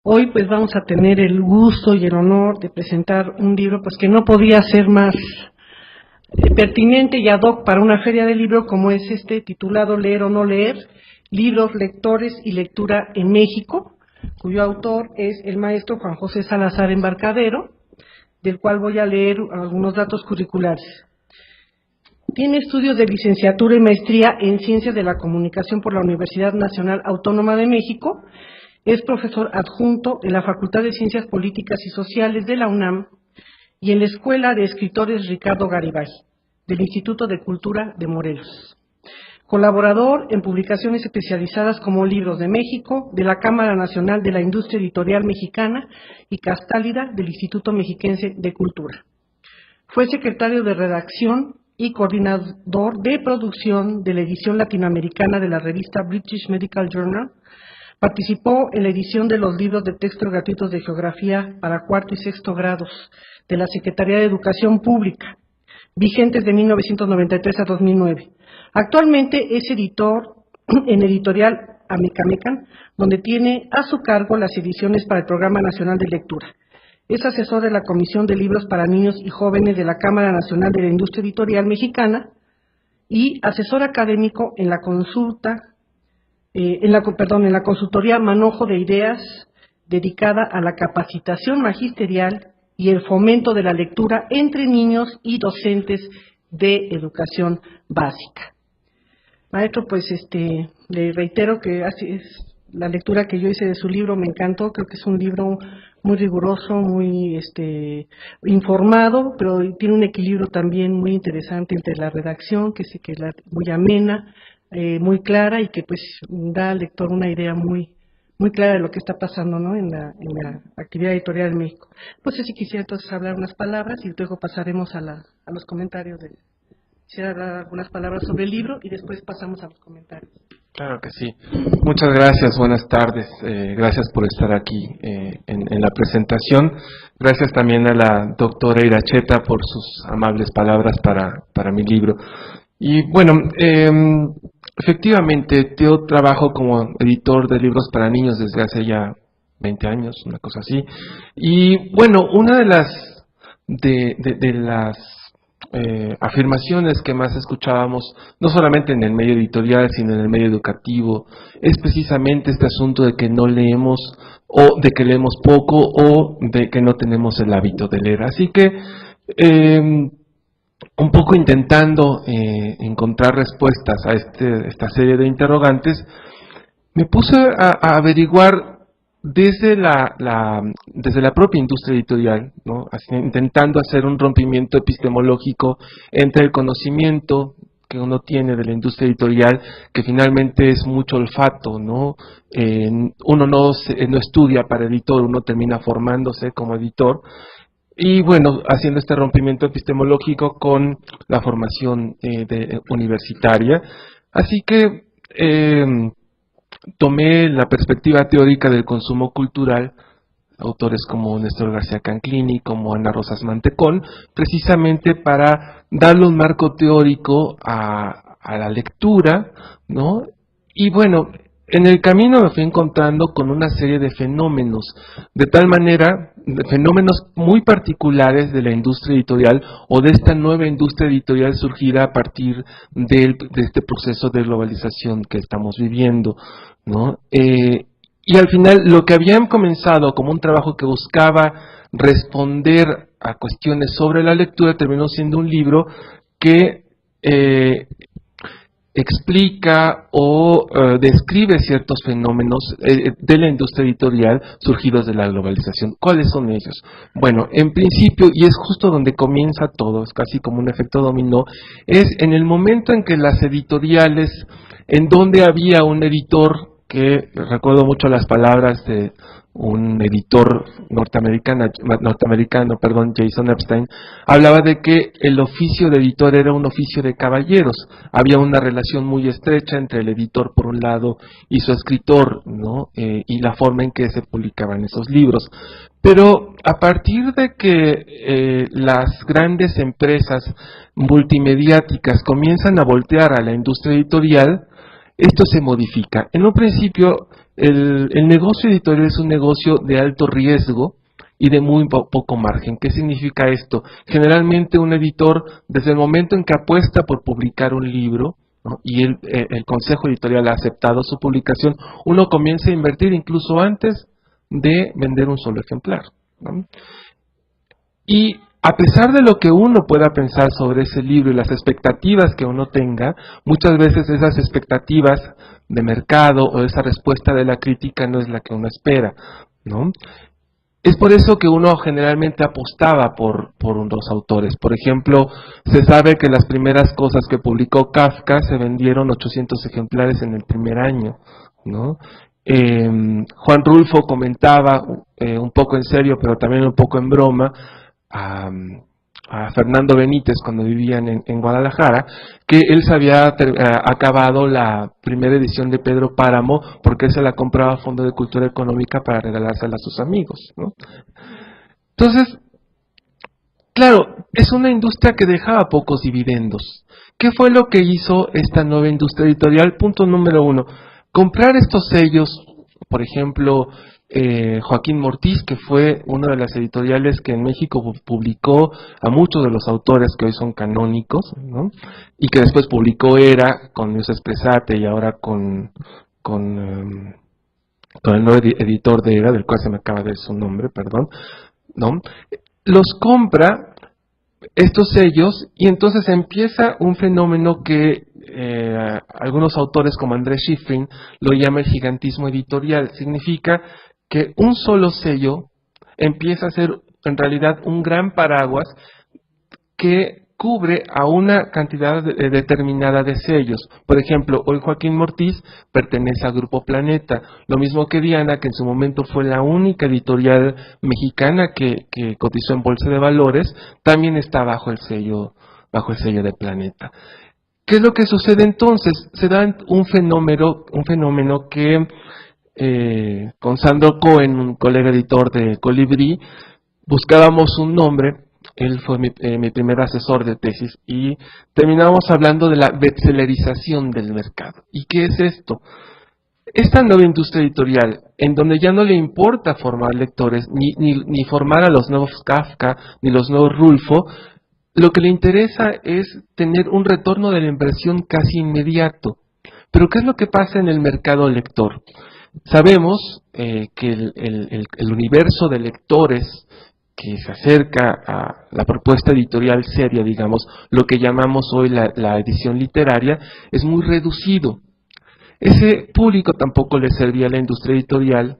Hoy pues vamos a tener el gusto y el honor de presentar un libro pues que no podía ser más pertinente y ad hoc para una feria de libro como es este titulado Leer o no leer, libros, lectores y lectura en México, cuyo autor es el maestro Juan José Salazar Embarcadero, del cual voy a leer algunos datos curriculares. Tiene estudios de licenciatura y maestría en Ciencias de la Comunicación por la Universidad Nacional Autónoma de México. Es profesor adjunto en la Facultad de Ciencias Políticas y Sociales de la UNAM y en la Escuela de Escritores Ricardo Garibay, del Instituto de Cultura de Morelos. Colaborador en publicaciones especializadas como Libros de México, de la Cámara Nacional de la Industria Editorial Mexicana y Castálida del Instituto Mexiquense de Cultura. Fue secretario de redacción y coordinador de producción de la edición latinoamericana de la revista British Medical Journal. Participó en la edición de los libros de texto gratuitos de geografía para cuarto y sexto grados de la Secretaría de Educación Pública, vigentes de 1993 a 2009. Actualmente es editor en Editorial Amecamecan, donde tiene a su cargo las ediciones para el Programa Nacional de Lectura. Es asesor de la Comisión de Libros para Niños y Jóvenes de la Cámara Nacional de la Industria Editorial Mexicana y asesor académico en la consultoría Manojo de Ideas, dedicada a la capacitación magisterial y el fomento de la lectura entre niños y docentes de educación básica. Maestro, pues le reitero que así es la lectura que yo hice de su libro, me encantó, creo que es un libro muy riguroso, muy informado, pero tiene un equilibrio también muy interesante entre la redacción, que sé que es muy amena, muy clara y que pues da al lector una idea muy clara de lo que está pasando, ¿no?, en la actividad editorial en México. Pues si quisiera entonces hablar unas palabras y luego pasaremos a los comentarios. Quisiera hablar algunas palabras sobre el libro y después pasamos a los comentarios. Claro que sí. Muchas gracias, buenas tardes. Gracias por estar aquí en la presentación. Gracias también a la doctora Iracheta por sus amables palabras para mi libro. Y bueno, efectivamente, yo trabajo como editor de libros para niños desde hace ya 20 años, una cosa así. Y bueno, una de las afirmaciones que más escuchábamos, no solamente en el medio editorial, sino en el medio educativo, es precisamente este asunto de que no leemos, o de que leemos poco, o de que no tenemos el hábito de leer. Así que, un poco intentando encontrar respuestas a esta serie de interrogantes, me puse a averiguar desde la propia industria editorial, ¿no?, intentando hacer un rompimiento epistemológico entre el conocimiento que uno tiene de la industria editorial, que finalmente es mucho olfato, ¿no? Uno no estudia para editor, uno termina formándose como editor, y bueno, haciendo este rompimiento epistemológico con la formación universitaria. Así que tomé la perspectiva teórica del consumo cultural, autores como Néstor García Canclini, como Ana Rosas Mantecón, precisamente para darle un marco teórico a la lectura, ¿no? Y bueno, en el camino me fui encontrando con una serie de fenómenos, de tal manera, fenómenos muy particulares de la industria editorial o de esta nueva industria editorial surgida a partir de este proceso de globalización que estamos viviendo, ¿no? Y al final lo que habían comenzado como un trabajo que buscaba responder a cuestiones sobre la lectura terminó siendo un libro que explica o describe ciertos fenómenos de la industria editorial surgidos de la globalización. ¿Cuáles son ellos? Bueno, en principio, y es justo donde comienza todo, es casi como un efecto dominó, es en el momento en que las editoriales, en donde había un editor, que recuerdo mucho las palabras de un editor norteamericano, Jason Epstein, hablaba de que el oficio de editor era un oficio de caballeros. Había una relación muy estrecha entre el editor por un lado y su escritor, ¿no? Y la forma en que se publicaban esos libros. Pero a partir de que las grandes empresas multimediáticas comienzan a voltear a la industria editorial, esto se modifica. En un principio, el negocio editorial es un negocio de alto riesgo y de muy poco margen. ¿Qué significa esto? Generalmente un editor, desde el momento en que apuesta por publicar un libro, ¿no?, y el consejo editorial ha aceptado su publicación, uno comienza a invertir incluso antes de vender un solo ejemplar, ¿no? Y a pesar de lo que uno pueda pensar sobre ese libro y las expectativas que uno tenga, muchas veces esas expectativas de mercado o esa respuesta de la crítica no es la que uno espera, ¿no? Es por eso que uno generalmente apostaba por los autores. Por ejemplo, se sabe que las primeras cosas que publicó Kafka se vendieron 800 ejemplares en el primer año, ¿no? Juan Rulfo comentaba, un poco en serio, pero también un poco en broma, a Fernando Benítez cuando vivían en Guadalajara, que él se había acabado la primera edición de Pedro Páramo porque él se la compraba a Fondo de Cultura Económica para regalársela a sus amigos, ¿no? Entonces, claro, es una industria que dejaba pocos dividendos. ¿Qué fue lo que hizo esta nueva industria editorial? Punto número 1, comprar estos sellos, por ejemplo, Joaquín Mortiz, que fue una de las editoriales que en México publicó a muchos de los autores que hoy son canónicos, ¿no?, y que después publicó Era con Neus Expresate y ahora con el nuevo editor de Era, del cual se me acaba de su nombre, perdón, ¿no? Los compra estos sellos y entonces empieza un fenómeno que algunos autores como Andrés Schifrin lo llama el gigantismo editorial. Significa que un solo sello empieza a ser en realidad un gran paraguas que cubre a una cantidad determinada de sellos. Por ejemplo, hoy Joaquín Mortiz pertenece al Grupo Planeta, lo mismo que Diana, que en su momento fue la única editorial mexicana que cotizó en Bolsa de Valores, también está bajo el sello de Planeta. ¿Qué es lo que sucede entonces? Se da un fenómeno que con Sandro Cohen, un colega editor de Colibrí, buscábamos un nombre. Él fue mi primer asesor de tesis y terminamos hablando de la bestsellerización del mercado. ¿Y qué es esto? Esta nueva industria editorial, en donde ya no le importa formar lectores, ni formar a los nuevos Kafka, ni los nuevos Rulfo, lo que le interesa es tener un retorno de la inversión casi inmediato. Pero ¿qué es lo que pasa en el mercado lector? Sabemos que el universo de lectores que se acerca a la propuesta editorial seria, digamos, lo que llamamos hoy la edición literaria, es muy reducido. Ese público tampoco le servía a la industria editorial,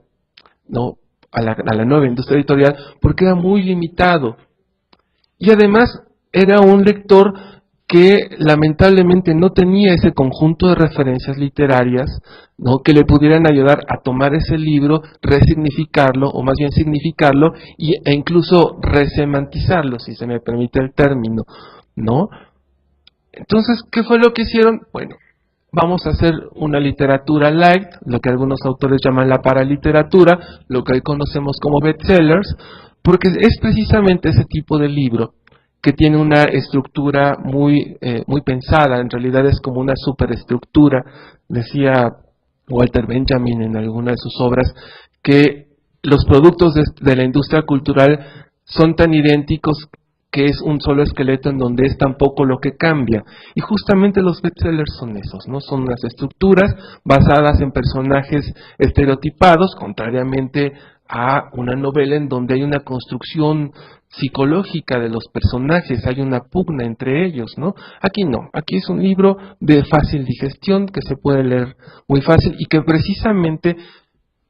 ¿no?, a la nueva industria editorial, porque era muy limitado. Y además era un lector que lamentablemente no tenía ese conjunto de referencias literarias, ¿no?, que le pudieran ayudar a tomar ese libro, resignificarlo, o más bien significarlo, e incluso resemantizarlo, si se me permite el término, ¿no? Entonces, ¿qué fue lo que hicieron? Bueno, vamos a hacer una literatura light, lo que algunos autores llaman la paraliteratura, lo que hoy conocemos como bestsellers, porque es precisamente ese tipo de libro que tiene una estructura muy pensada, en realidad es como una superestructura. Decía Walter Benjamin en alguna de sus obras que los productos de la industria cultural son tan idénticos que es un solo esqueleto en donde es tan poco lo que cambia. Y justamente los bestsellers son esos, ¿no? Son unas estructuras basadas en personajes estereotipados, contrariamente a una novela en donde hay una construcción psicológica de los personajes, hay una pugna entre ellos, ¿no? Aquí no, aquí es un libro de fácil digestión que se puede leer muy fácil y que precisamente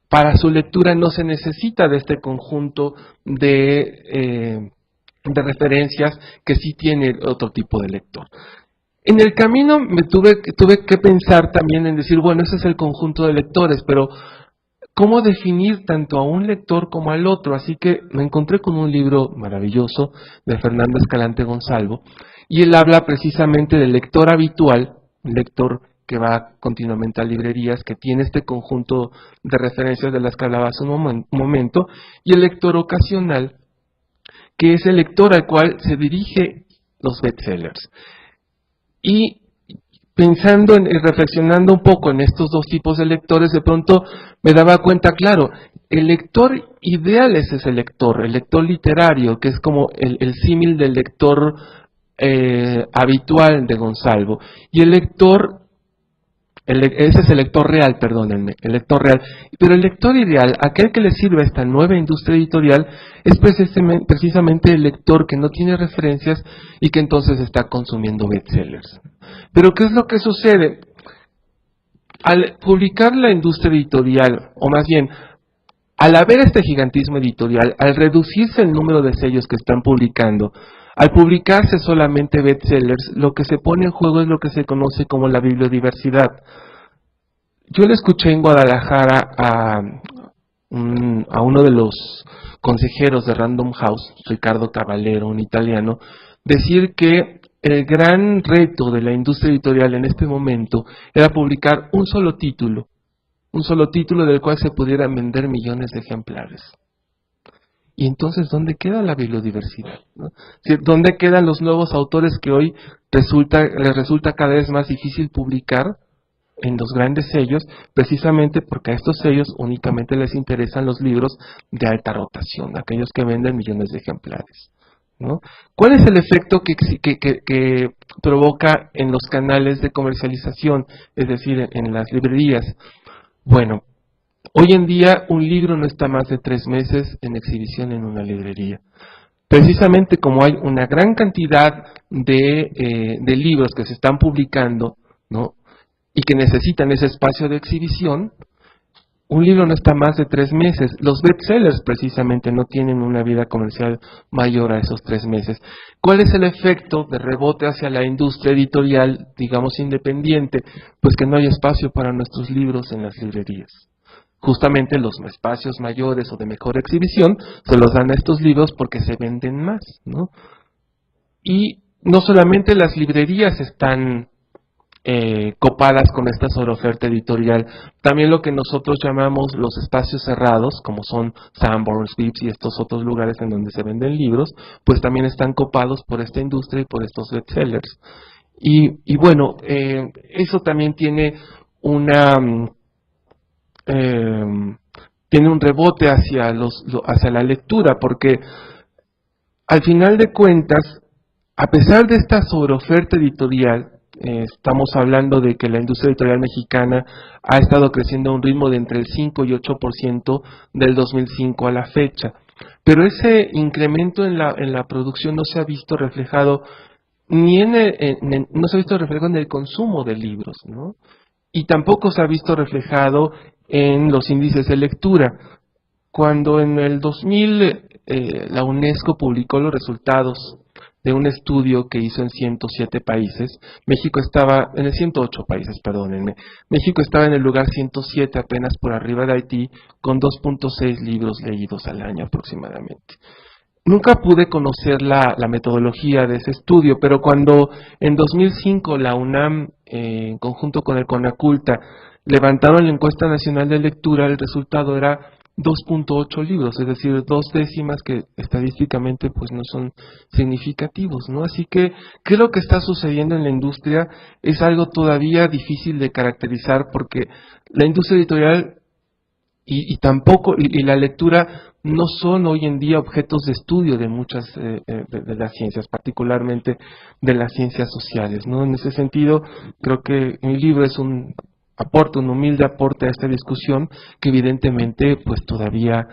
para su lectura no se necesita de este conjunto de referencias que sí tiene otro tipo de lector. En el camino tuve que pensar también en decir, bueno, ese es el conjunto de lectores, pero ¿cómo definir tanto a un lector como al otro? Así que me encontré con un libro maravilloso de Fernando Escalante Gonzalvo, y él habla precisamente del lector habitual, un lector que va continuamente a librerías, que tiene este conjunto de referencias de las que hablaba hace un momento, y el lector ocasional, que es el lector al cual se dirige los bestsellers. Y pensando reflexionando un poco en estos dos tipos de lectores, de pronto me daba cuenta, claro, el lector ideal es ese lector, el lector literario, que es como el símil del lector habitual de Gonzalvo, y el lector, ese es el lector real, perdónenme, el lector real, pero el lector ideal, aquel que le sirve a esta nueva industria editorial, es precisamente el lector que no tiene referencias y que entonces está consumiendo bestsellers. Pero ¿qué es lo que sucede? Al publicar la industria editorial, o más bien, al haber este gigantismo editorial, al reducirse el número de sellos que están publicando, al publicarse solamente bestsellers, lo que se pone en juego es lo que se conoce como la bibliodiversidad. Yo le escuché en Guadalajara a uno de los consejeros de Random House, Ricardo Cavallero, un italiano, decir que el gran reto de la industria editorial en este momento era publicar un solo título del cual se pudieran vender millones de ejemplares. Y entonces, ¿dónde queda la bibliodiversidad? ¿No? ¿Dónde quedan los nuevos autores que hoy les resulta cada vez más difícil publicar en los grandes sellos, precisamente porque a estos sellos únicamente les interesan los libros de alta rotación, aquellos que venden millones de ejemplares, ¿no? ¿Cuál es el efecto que provoca en los canales de comercialización, es decir, en las librerías? Bueno, hoy en día un libro no está más de 3 meses en exhibición en una librería. Precisamente como hay una gran cantidad de libros que se están publicando, ¿no?, y que necesitan ese espacio de exhibición, un libro no está más de 3 meses. Los bestsellers precisamente no tienen una vida comercial mayor a esos 3 meses. ¿Cuál es el efecto de rebote hacia la industria editorial, digamos, independiente? Pues que no hay espacio para nuestros libros en las librerías. Justamente los espacios mayores o de mejor exhibición se los dan a estos libros porque se venden más, ¿no? Y no solamente las librerías están copadas con esta sobreoferta editorial, también lo que nosotros llamamos los espacios cerrados, como son Sanborns, Vips y estos otros lugares en donde se venden libros, pues también están copados por esta industria y por estos bestsellers. Y bueno, eso también tiene tiene un rebote hacia la lectura, porque al final de cuentas, a pesar de esta sobreoferta editorial, estamos hablando de que la industria editorial mexicana ha estado creciendo a un ritmo de entre el 5 y 8% del 2005 a la fecha, pero ese incremento en la producción no se ha visto reflejado no se ha visto reflejado en el consumo de libros, ¿no? Y tampoco se ha visto reflejado en los índices de lectura. Cuando en el 2000 la UNESCO publicó los resultados de un estudio que hizo en 107 países, México estaba, en el 108 países, perdónenme, México estaba en el lugar 107, apenas por arriba de Haití, con 2.6 libros leídos al año aproximadamente. Nunca pude conocer la metodología de ese estudio, pero cuando en 2005 la UNAM, en conjunto con el CONACULTA, levantaron la encuesta nacional de lectura, el resultado era 2.8 libros, es decir, 2 décimas que estadísticamente pues no son significativos, ¿no? Así que, ¿qué es lo que está sucediendo en la industria? Es algo todavía difícil de caracterizar, porque la industria editorial y la lectura no son hoy en día objetos de estudio de muchas de las ciencias, particularmente de las ciencias sociales, ¿no? En ese sentido, creo que mi libro es un humilde aporte a esta discusión, que evidentemente pues todavía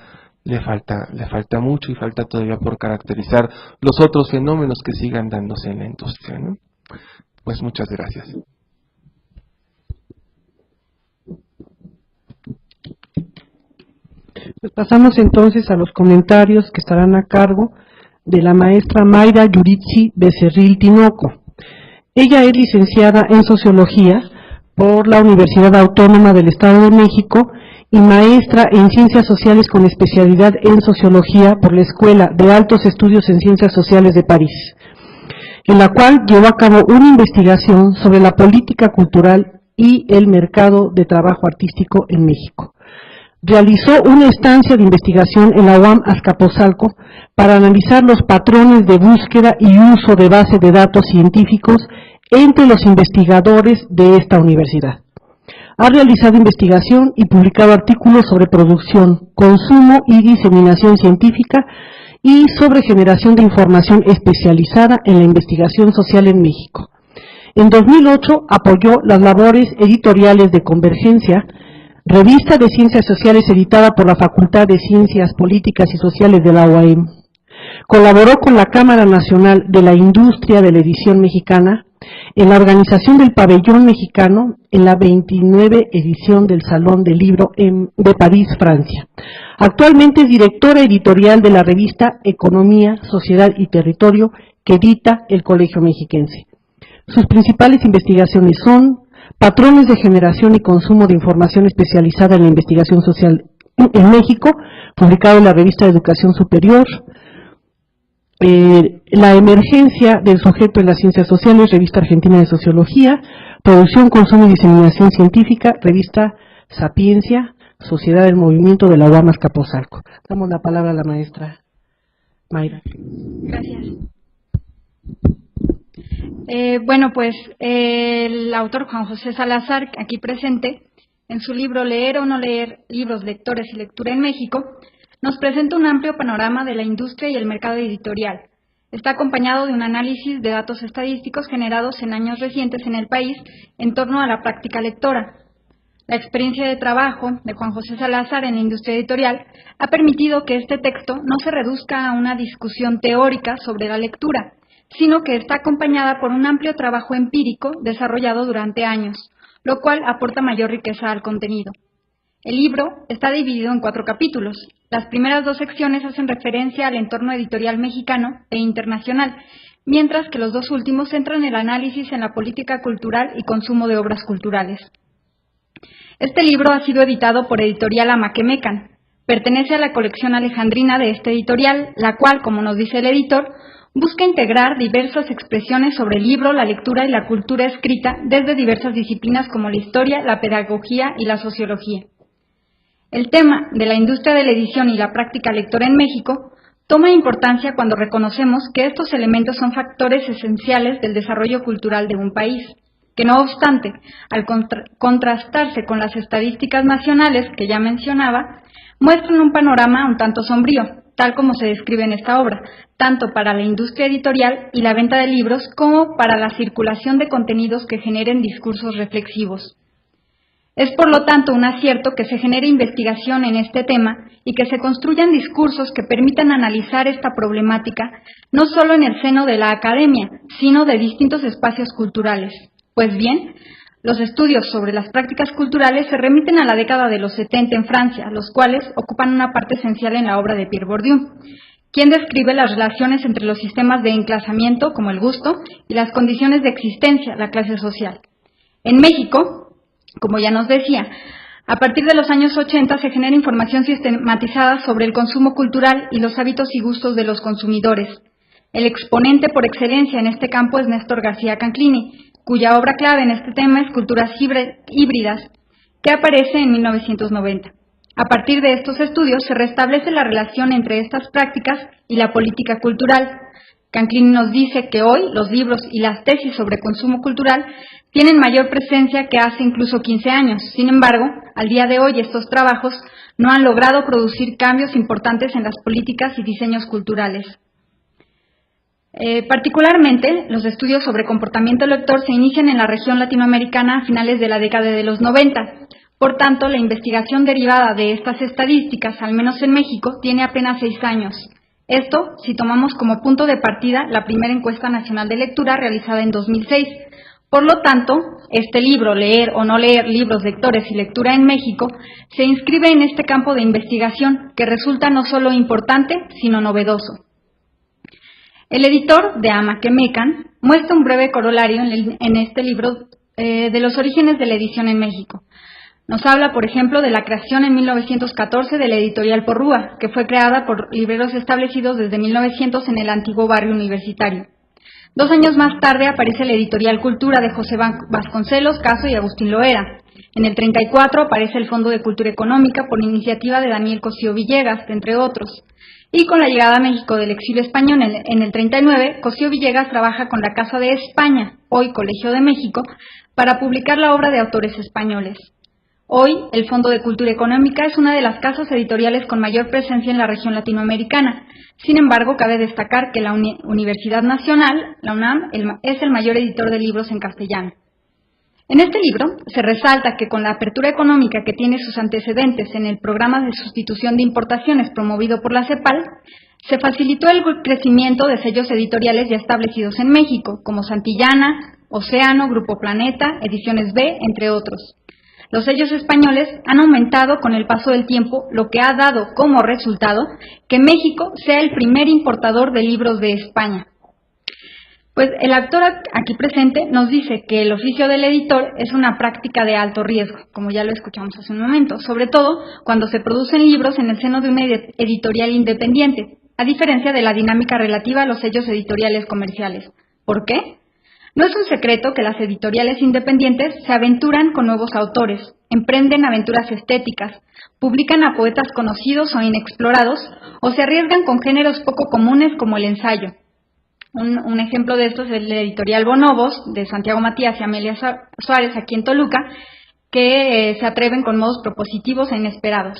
le falta mucho y falta todavía por caracterizar los otros fenómenos que sigan dándose en la industria, ¿no? Pues muchas gracias. Pues pasamos entonces a los comentarios que estarán a cargo de la maestra Mayra Yuritsi Becerril Tinoco. Ella es licenciada en Sociología por la Universidad Autónoma del Estado de México y maestra en Ciencias Sociales con especialidad en Sociología por la Escuela de Altos Estudios en Ciencias Sociales de París, en la cual llevó a cabo una investigación sobre la política cultural y el mercado de trabajo artístico en México. Realizó una estancia de investigación en la UAM Azcapotzalco para analizar los patrones de búsqueda y uso de bases de datos científicos entre los investigadores de esta universidad. Ha realizado investigación y publicado artículos sobre producción, consumo y diseminación científica y sobre generación de información especializada en la investigación social en México. En 2008 apoyó las labores editoriales de Convergencia, revista de ciencias sociales editada por la Facultad de Ciencias Políticas y Sociales de la UAM. Colaboró con la Cámara Nacional de la Industria de la Edición Mexicana en la organización del Pabellón Mexicano en la 29 edición del Salón del Libro de París, Francia. Actualmente es directora editorial de la revista Economía, Sociedad y Territorio que edita el Colegio Mexiquense. Sus principales investigaciones son patrones de generación y consumo de información especializada en la investigación social en México, publicado en la revista de Educación Superior, la emergencia del sujeto en las ciencias sociales, revista argentina de sociología, producción, consumo y diseminación científica, revista Sapiencia, Sociedad del Movimiento de la UAM Azcapotzalco. Damos la palabra a la maestra Mayra. Gracias. Bueno, pues el autor Juan José Salazar, aquí presente, en su libro Leer o no leer, libros, lectores y lectura en México, nos presenta un amplio panorama de la industria y el mercado editorial. Está acompañado de un análisis de datos estadísticos generados en años recientes en el país en torno a la práctica lectora. La experiencia de trabajo de Juan José Salazar en la industria editorial ha permitido que este texto no se reduzca a una discusión teórica sobre la lectura, sino que está acompañada por un amplio trabajo empírico desarrollado durante años, lo cual aporta mayor riqueza al contenido. El libro está dividido en 4 capítulos. Las primeras 2 secciones hacen referencia al entorno editorial mexicano e internacional, mientras que los 2 últimos centran el análisis en la política cultural y consumo de obras culturales. Este libro ha sido editado por Editorial Amaquemecan. Pertenece a la colección alejandrina de este editorial, la cual, como nos dice el editor, busca integrar diversas expresiones sobre el libro, la lectura y la cultura escrita desde diversas disciplinas como la historia, la pedagogía y la sociología. El tema de la industria de la edición y la práctica lectora en México toma importancia cuando reconocemos que estos elementos son factores esenciales del desarrollo cultural de un país, que no obstante, al contrastarse con las estadísticas nacionales que ya mencionaba, muestran un panorama un tanto sombrío, tal como se describe en esta obra, tanto para la industria editorial y la venta de libros como para la circulación de contenidos que generen discursos reflexivos. Es por lo tanto un acierto que se genere investigación en este tema y que se construyan discursos que permitan analizar esta problemática no solo en el seno de la academia, sino de distintos espacios culturales. Pues bien, los estudios sobre las prácticas culturales se remiten a la década de los 70 en Francia, los cuales ocupan una parte esencial en la obra de Pierre Bourdieu, quien describe las relaciones entre los sistemas de enclasamiento, como el gusto, y las condiciones de existencia, la clase social. En México, como ya nos decía, a partir de los años 80 se genera información sistematizada sobre el consumo cultural y los hábitos y gustos de los consumidores. El exponente por excelencia en este campo es Néstor García Canclini, cuya obra clave en este tema es Culturas híbridas, que aparece en 1990. A partir de estos estudios se restablece la relación entre estas prácticas y la política cultural. Canclini nos dice que hoy los libros y las tesis sobre consumo cultural tienen mayor presencia que hace incluso 15 años. Sin embargo, al día de hoy estos trabajos no han logrado producir cambios importantes en las políticas y diseños culturales. Particularmente, los estudios sobre comportamiento lector se inician en la región latinoamericana a finales de la década de los 90. Por tanto, la investigación derivada de estas estadísticas, al menos en México, tiene apenas 6 años. Esto, si tomamos como punto de partida la primera encuesta nacional de lectura realizada en 2006. Por lo tanto, este libro, Leer o no leer, libros, lectores y lectura en México, se inscribe en este campo de investigación que resulta no solo importante, sino novedoso. El editor de Amaquemecan muestra un breve corolario en este libro de los orígenes de la edición en México. Nos habla, por ejemplo, de la creación en 1914 de la editorial Porrúa, que fue creada por libreros establecidos desde 1900 en el antiguo barrio universitario. 2 años más tarde aparece la editorial Cultura de José Vasconcelos, Caso y Agustín Loera. En el 34 aparece el Fondo de Cultura Económica por iniciativa de Daniel Cosío Villegas, entre otros. Y con la llegada a México del exilio español en el 39, Cosío Villegas trabaja con la Casa de España, hoy Colegio de México, para publicar la obra de autores españoles. Hoy, el Fondo de Cultura Económica es una de las casas editoriales con mayor presencia en la región latinoamericana. Sin embargo, cabe destacar que la Universidad Nacional, la UNAM, es el mayor editor de libros en castellano. En este libro se resalta que con la apertura económica que tiene sus antecedentes en el programa de sustitución de importaciones promovido por la CEPAL, se facilitó el crecimiento de sellos editoriales ya establecidos en México, como Santillana, Océano, Grupo Planeta, Ediciones B, entre otros. Los sellos españoles han aumentado con el paso del tiempo, lo que ha dado como resultado que México sea el primer importador de libros de España. Pues el autor aquí presente nos dice que el oficio del editor es una práctica de alto riesgo, como ya lo escuchamos hace un momento, sobre todo cuando se producen libros en el seno de una editorial independiente, a diferencia de la dinámica relativa a los sellos editoriales comerciales. ¿Por qué? No es un secreto que las editoriales independientes se aventuran con nuevos autores, emprenden aventuras estéticas, publican a poetas conocidos o inexplorados, o se arriesgan con géneros poco comunes como el ensayo. Un ejemplo de esto es el editorial Bonobos, de Santiago Matías y Amelia Suárez, aquí en Toluca, que se atreven con modos propositivos e inesperados.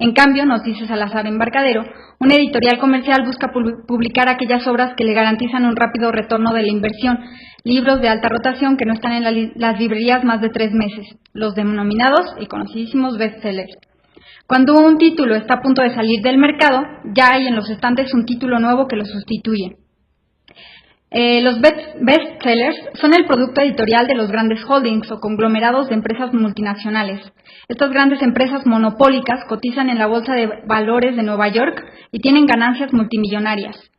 En cambio, nos dice Salazar Embarcadero, un editorial comercial busca publicar aquellas obras que le garantizan un rápido retorno de la inversión, libros de alta rotación que no están en las librerías más de 3 meses, los denominados y conocidísimos bestsellers. Cuando un título está a punto de salir del mercado, ya hay en los estantes un título nuevo que lo sustituye. Los bestsellers son el producto editorial de los grandes holdings o conglomerados de empresas multinacionales. Estas grandes empresas monopólicas cotizan en la Bolsa de Valores de Nueva York y tienen ganancias multimillonarias.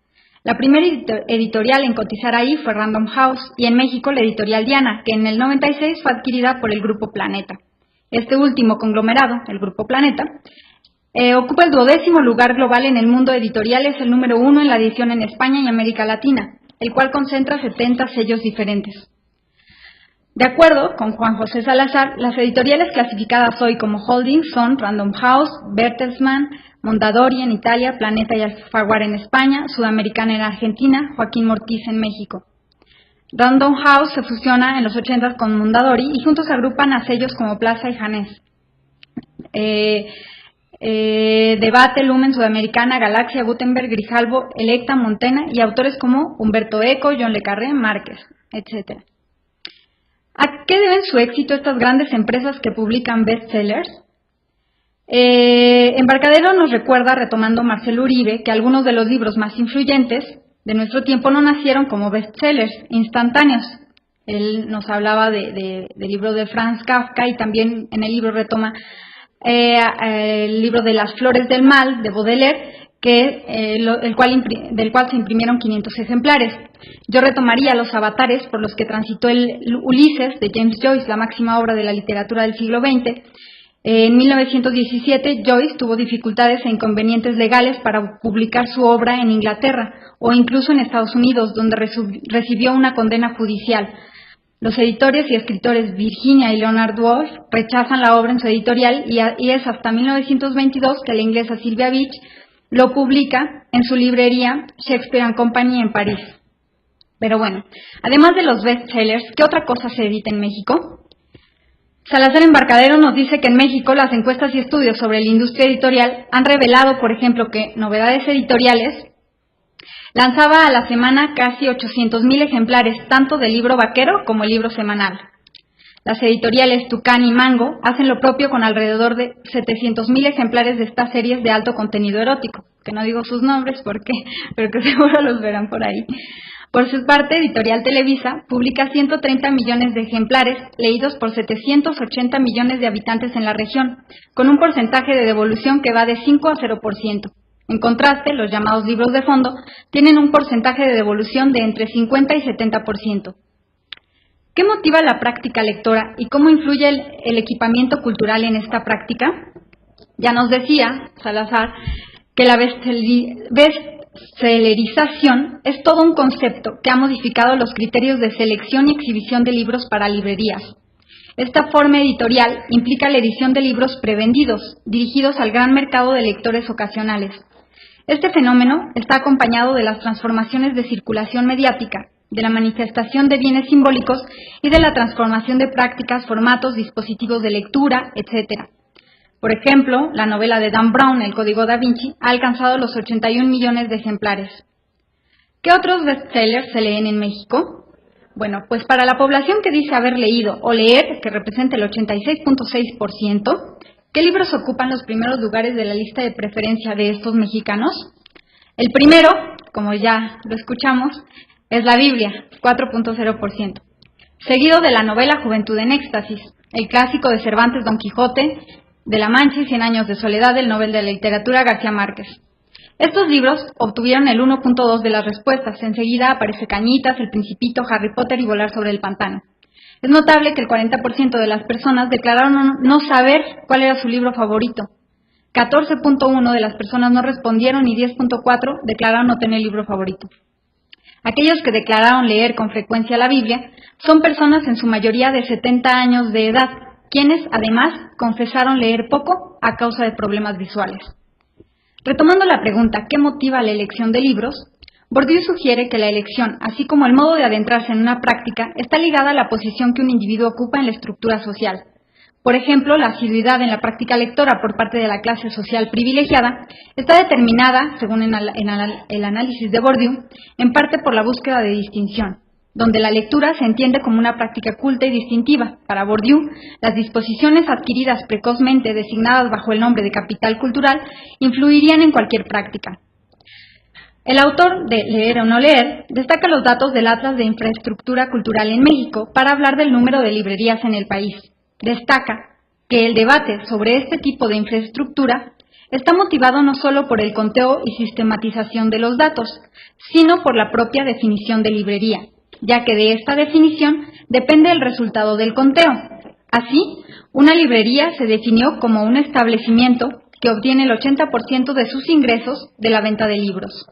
La primera editorial en cotizar ahí fue Random House y en México la editorial Diana, que en el 96 fue adquirida por el Grupo Planeta. Este último conglomerado, el Grupo Planeta, ocupa el 12º lugar global en el mundo editorial, es el número 1 en la edición en España y América Latina, el cual concentra 70 sellos diferentes. De acuerdo con Juan José Salazar, las editoriales clasificadas hoy como holdings son Random House, Bertelsmann, Mondadori en Italia, Planeta y Alfaguara en España, Sudamericana en Argentina, Joaquín Mortiz en México. Random House se fusiona en los 80 con Mondadori y juntos agrupan a sellos como Plaza y Janés. Debate, Lumen, Sudamericana, Galaxia, Gutenberg, Grijalbo, Electa, Montena y autores como Humberto Eco, John le Carré, Márquez, etc. ¿A qué deben su éxito estas grandes empresas que publican bestsellers? Embarcadero nos recuerda, retomando Marcelo Uribe, que algunos de los libros más influyentes de nuestro tiempo no nacieron como bestsellers instantáneos. Él nos hablaba del libro de Franz Kafka y también en el libro retoma el libro de Las Flores del Mal de Baudelaire, del cual se imprimieron 500 ejemplares. Yo retomaría Los avatares por los que transitó el Ulises de James Joyce, la máxima obra de la literatura del siglo XX. En 1917, Joyce tuvo dificultades e inconvenientes legales para publicar su obra en Inglaterra o incluso en Estados Unidos, donde recibió una condena judicial. Los editores y escritores Virginia y Leonard Woolf rechazan la obra en su editorial y es hasta 1922 que la inglesa Sylvia Beach lo publica en su librería Shakespeare & Company en París. Pero bueno, además de los bestsellers, ¿qué otra cosa se edita en México? Salazar Embarcadero nos dice que en México las encuestas y estudios sobre la industria editorial han revelado, por ejemplo, que Novedades Editoriales lanzaba a la semana casi 800,000 ejemplares, tanto del libro vaquero como el libro semanal. Las editoriales Tucán y Mango hacen lo propio con alrededor de 700,000 ejemplares de estas series de alto contenido erótico, que no digo sus nombres porque, pero que seguro los verán por ahí. Por su parte, Editorial Televisa publica 130 millones de ejemplares leídos por 780 millones de habitantes en la región, con un porcentaje de devolución que va de 5 a 0%. En contraste, los llamados libros de fondo tienen un porcentaje de devolución de entre 50 y 70%. ¿Qué motiva la práctica lectora y cómo influye el equipamiento cultural en esta práctica? Ya nos decía Salazar que la bestsellerización es todo un concepto que ha modificado los criterios de selección y exhibición de libros para librerías. Esta forma editorial implica la edición de libros prevendidos, dirigidos al gran mercado de lectores ocasionales. Este fenómeno está acompañado de las transformaciones de circulación mediática, de la manifestación de bienes simbólicos y de la transformación de prácticas, formatos, dispositivos de lectura, etc. Por ejemplo, la novela de Dan Brown, El Código Da Vinci, ha alcanzado los 81 millones de ejemplares. ¿Qué otros bestsellers se leen en México? Bueno, pues para la población que dice haber leído o leer, que representa el 86.6%, ¿qué libros ocupan los primeros lugares de la lista de preferencia de estos mexicanos? El primero, como ya lo escuchamos, es la Biblia, 4.0%, seguido de la novela Juventud en Éxtasis, el clásico de Cervantes Don Quijote de la Mancha y 100 años de soledad del Nobel de la Literatura García Márquez. Estos libros obtuvieron el 1.2 de las respuestas, enseguida aparece Cañitas, El Principito, Harry Potter y Volar sobre el Pantano. Es notable que el 40% de las personas declararon no saber cuál era su libro favorito. 14.1 de las personas no respondieron y 10.4 declararon no tener libro favorito. Aquellos que declararon leer con frecuencia la Biblia son personas en su mayoría de 70 años de edad, quienes además confesaron leer poco a causa de problemas visuales. Retomando la pregunta ¿qué motiva la elección de libros?, Bourdieu sugiere que la elección, así como el modo de adentrarse en una práctica, está ligada a la posición que un individuo ocupa en la estructura social. Por ejemplo, la asiduidad en la práctica lectora por parte de la clase social privilegiada está determinada, según el análisis de Bourdieu, en parte por la búsqueda de distinción, donde la lectura se entiende como una práctica culta y distintiva. Para Bourdieu, las disposiciones adquiridas precozmente, designadas bajo el nombre de capital cultural, influirían en cualquier práctica. El autor de Leer o no leer destaca los datos del Atlas de Infraestructura Cultural en México para hablar del número de librerías en el país. Destaca que el debate sobre este tipo de infraestructura está motivado no solo por el conteo y sistematización de los datos, sino por la propia definición de librería, ya que de esta definición depende el resultado del conteo. Así, una librería se definió como un establecimiento que obtiene el 80% de sus ingresos de la venta de libros.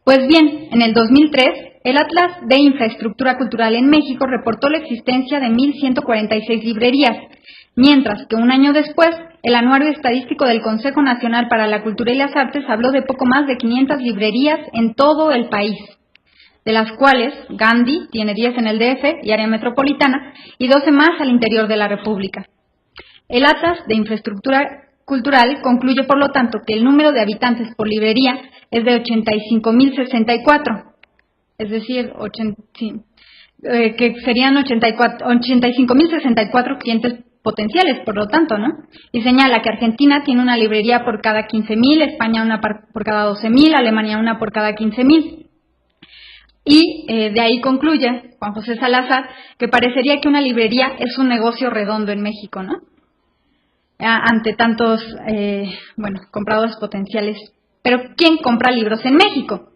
Pues bien, en el 2003, el Atlas de Infraestructura Cultural en México reportó la existencia de 1.146 librerías, mientras que un año después, el Anuario Estadístico del Consejo Nacional para la Cultura y las Artes habló de poco más de 500 librerías en todo el país, de las cuales Gandhi tiene 10 en el DF y área metropolitana y 12 más al interior de la República. El Atlas de Infraestructura Cultural concluye, por lo tanto, que el número de habitantes por librería es de 85.064, es decir, que serían 85.064 clientes potenciales, por lo tanto, ¿no? Y señala que Argentina tiene una librería por cada 15.000, España una por cada 12.000, Alemania una por cada 15.000. Y de ahí concluye Juan José Salazar que parecería que una librería es un negocio redondo en México, ¿no? Ante tantos, compradores potenciales. Pero ¿quién compra libros en México?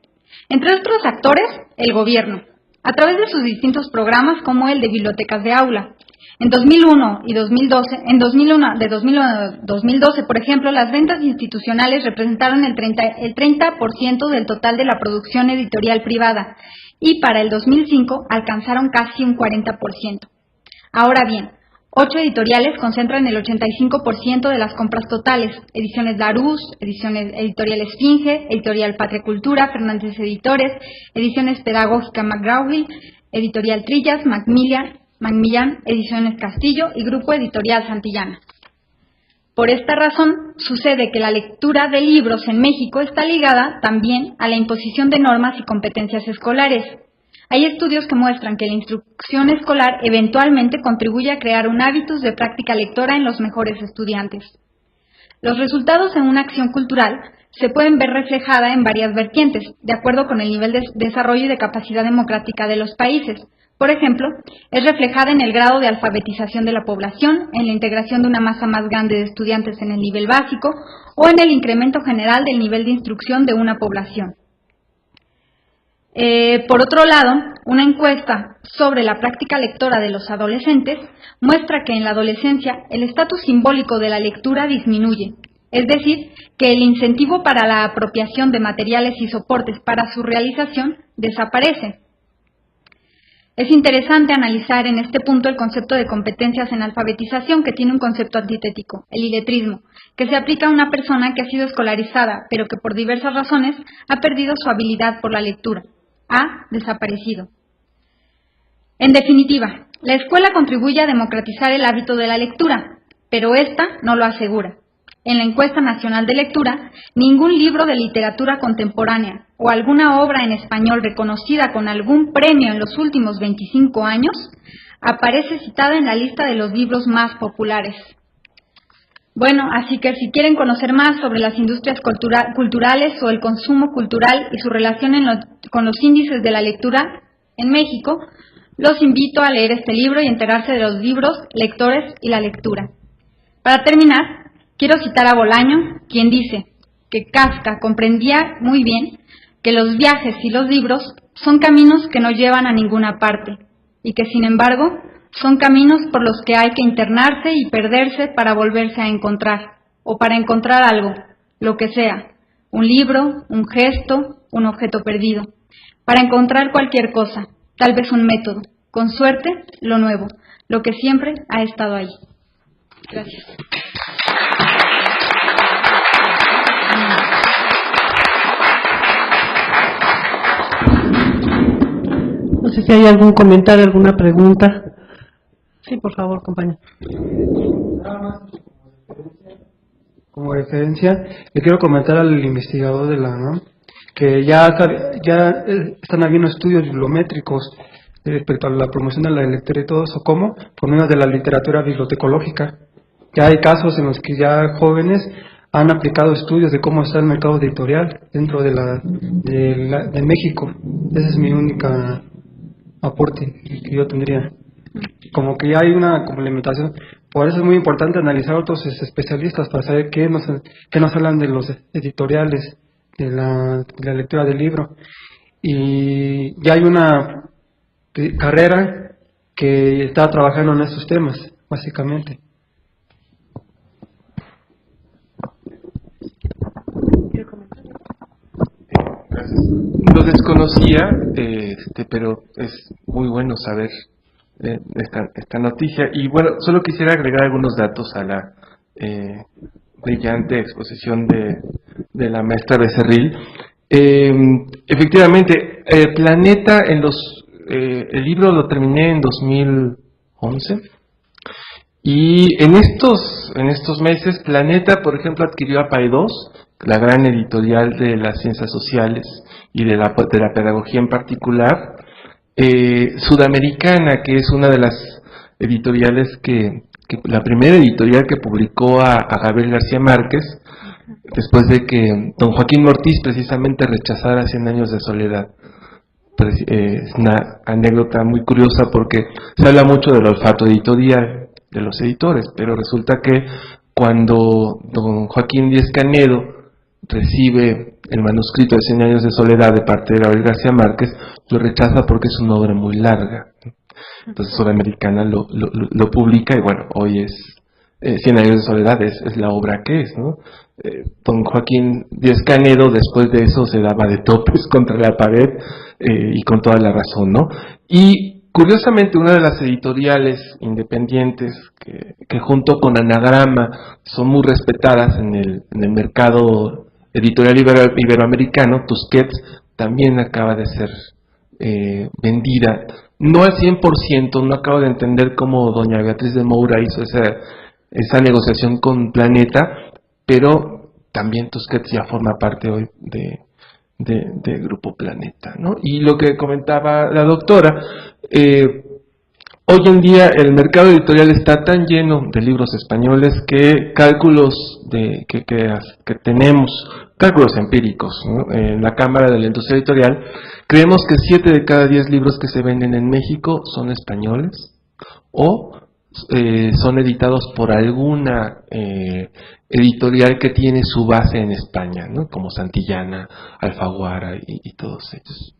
Entre otros actores, el gobierno, a través de sus distintos programas como el de Bibliotecas de Aula. En 2001 y 2012, de 2012, por ejemplo, las ventas institucionales representaron el 30% del total de la producción editorial privada y para el 2005 alcanzaron casi un 40%. Ahora bien, 8 editoriales concentran el 85% de las compras totales: Ediciones Larousse, Editorial Esfinge, Editorial Patria Cultura, Fernández Editores, Ediciones Pedagógica McGraw-Hill, Editorial Trillas, Macmillan, Ediciones Castillo y Grupo Editorial Santillana. Por esta razón, sucede que la lectura de libros en México está ligada también a la imposición de normas y competencias escolares. Hay estudios que muestran que la instrucción escolar eventualmente contribuye a crear un hábitus de práctica lectora en los mejores estudiantes. Los resultados en una acción cultural se pueden ver reflejada en varias vertientes, de acuerdo con el nivel de desarrollo y de capacidad democrática de los países. Por ejemplo, es reflejada en el grado de alfabetización de la población, en la integración de una masa más grande de estudiantes en el nivel básico o en el incremento general del nivel de instrucción de una población. Por otro lado, una encuesta sobre la práctica lectora de los adolescentes muestra que en la adolescencia el estatus simbólico de la lectura disminuye, es decir, que el incentivo para la apropiación de materiales y soportes para su realización desaparece. Es interesante analizar en este punto el concepto de competencias en alfabetización, que tiene un concepto antitético, el iletrismo, que se aplica a una persona que ha sido escolarizada, pero que por diversas razones ha perdido su habilidad por la lectura, ha desaparecido. En definitiva, la escuela contribuye a democratizar el hábito de la lectura, pero esta no lo asegura. En la Encuesta Nacional de Lectura, ningún libro de literatura contemporánea o alguna obra en español reconocida con algún premio en los últimos 25 años aparece citada en la lista de los libros más populares. Bueno, así que si quieren conocer más sobre las industrias culturales o el consumo cultural y su relación con los índices de la lectura en México, los invito a leer este libro y enterarse de los libros, lectores y la lectura. Para terminar, quiero citar a Bolaño, quien dice que Kafka comprendía muy bien que los viajes y los libros son caminos que no llevan a ninguna parte y que, sin embargo, son caminos por los que hay que internarse y perderse para volverse a encontrar, o para encontrar algo, lo que sea, un libro, un gesto, un objeto perdido, para encontrar cualquier cosa, tal vez un método, con suerte, lo nuevo, lo que siempre ha estado ahí. Gracias. No sé si hay algún comentario, alguna pregunta. Sí, por favor, compañero. Como referencia, le quiero comentar al investigador de la UNAM que ya están habiendo estudios bibliométricos respecto a la promoción de la lectura y todo eso, como por medio de la literatura bibliotecológica. Ya hay casos en los que ya jóvenes han aplicado estudios de cómo está el mercado editorial dentro de México. Ese es mi única aporte que yo tendría. Como que ya hay una complementación. Por eso es muy importante analizar a otros especialistas para saber qué nos hablan de los editoriales, de la lectura del libro. Y ya hay una carrera que está trabajando en estos temas, básicamente. Lo desconocía, pero es muy bueno saber esta noticia. Y bueno, solo quisiera agregar algunos datos a la brillante exposición de la maestra Becerril. Efectivamente, Planeta, el libro lo terminé en 2011. Y en estos meses, Planeta, por ejemplo, adquirió a Paidós, la gran editorial de las ciencias sociales y de la pedagogía en particular, Sudamericana, que es una de las editoriales la primera editorial que publicó a Gabriel García Márquez, después de que don Joaquín Mortiz precisamente rechazara 100 años de soledad. Es una anécdota muy curiosa porque se habla mucho del olfato editorial de los editores, pero resulta que cuando don Joaquín Díez Canedo recibe el manuscrito de 100 años de soledad de parte de Gabriel García Márquez, lo rechaza porque es una obra muy larga. Entonces Sudamericana lo publica y bueno, hoy es 100 años de soledad, es la obra que es, ¿no? Don Joaquín Díez Canedo después de eso se daba de topes contra la pared y con toda la razón, ¿no? Y curiosamente una de las editoriales independientes que junto con Anagrama son muy respetadas en el mercado editorial iberoamericano, Tusquets, también acaba de ser vendida, no al 100%, no acabo de entender cómo doña Beatriz de Moura hizo esa negociación con Planeta, pero también Tusquets ya forma parte hoy de Grupo Planeta, ¿no? Y lo que comentaba la doctora, hoy en día el mercado editorial está tan lleno de libros españoles que cálculos que tenemos, cálculos empíricos, ¿no? En la Cámara de la Industria Editorial, creemos que 7 de cada 10 libros que se venden en México son españoles o son editados por alguna editorial que tiene su base en España, ¿no? Como Santillana, Alfaguara y todos ellos.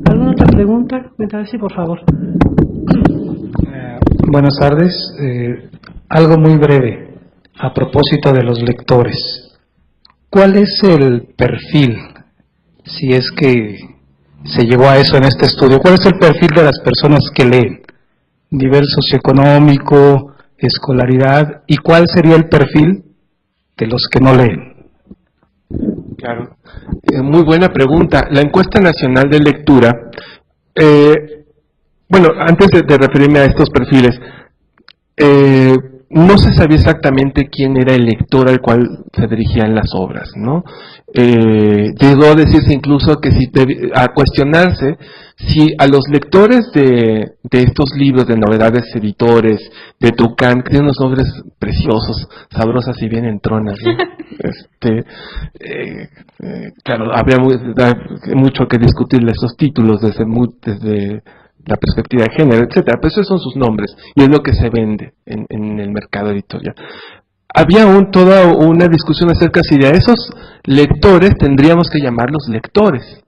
¿Alguna otra pregunta? Sí, por favor. Buenas tardes. Algo muy breve a propósito de los lectores. ¿Cuál es el perfil, si es que se llegó a eso en este estudio. ¿Cuál es el perfil de las personas que leen? Nivel socioeconómico, escolaridad, ¿y cuál sería el perfil de los que no leen? Claro, muy buena pregunta. La encuesta nacional de lectura, bueno, antes de referirme a estos perfiles, no se sabía exactamente quién era el lector al cual se dirigían las obras, ¿no? Llegó a decirse incluso que a cuestionarse si a los lectores de estos libros de Novedades Editores, de Tucán, que tienen unos nombres preciosos, sabrosas y bien entronas, ¿no? Claro, habría mucho que discutir de esos títulos desde la perspectiva de género, etcétera, pero esos son sus nombres y es lo que se vende en el mercado editorial. Había toda una discusión acerca si de esos lectores tendríamos que llamarlos lectores.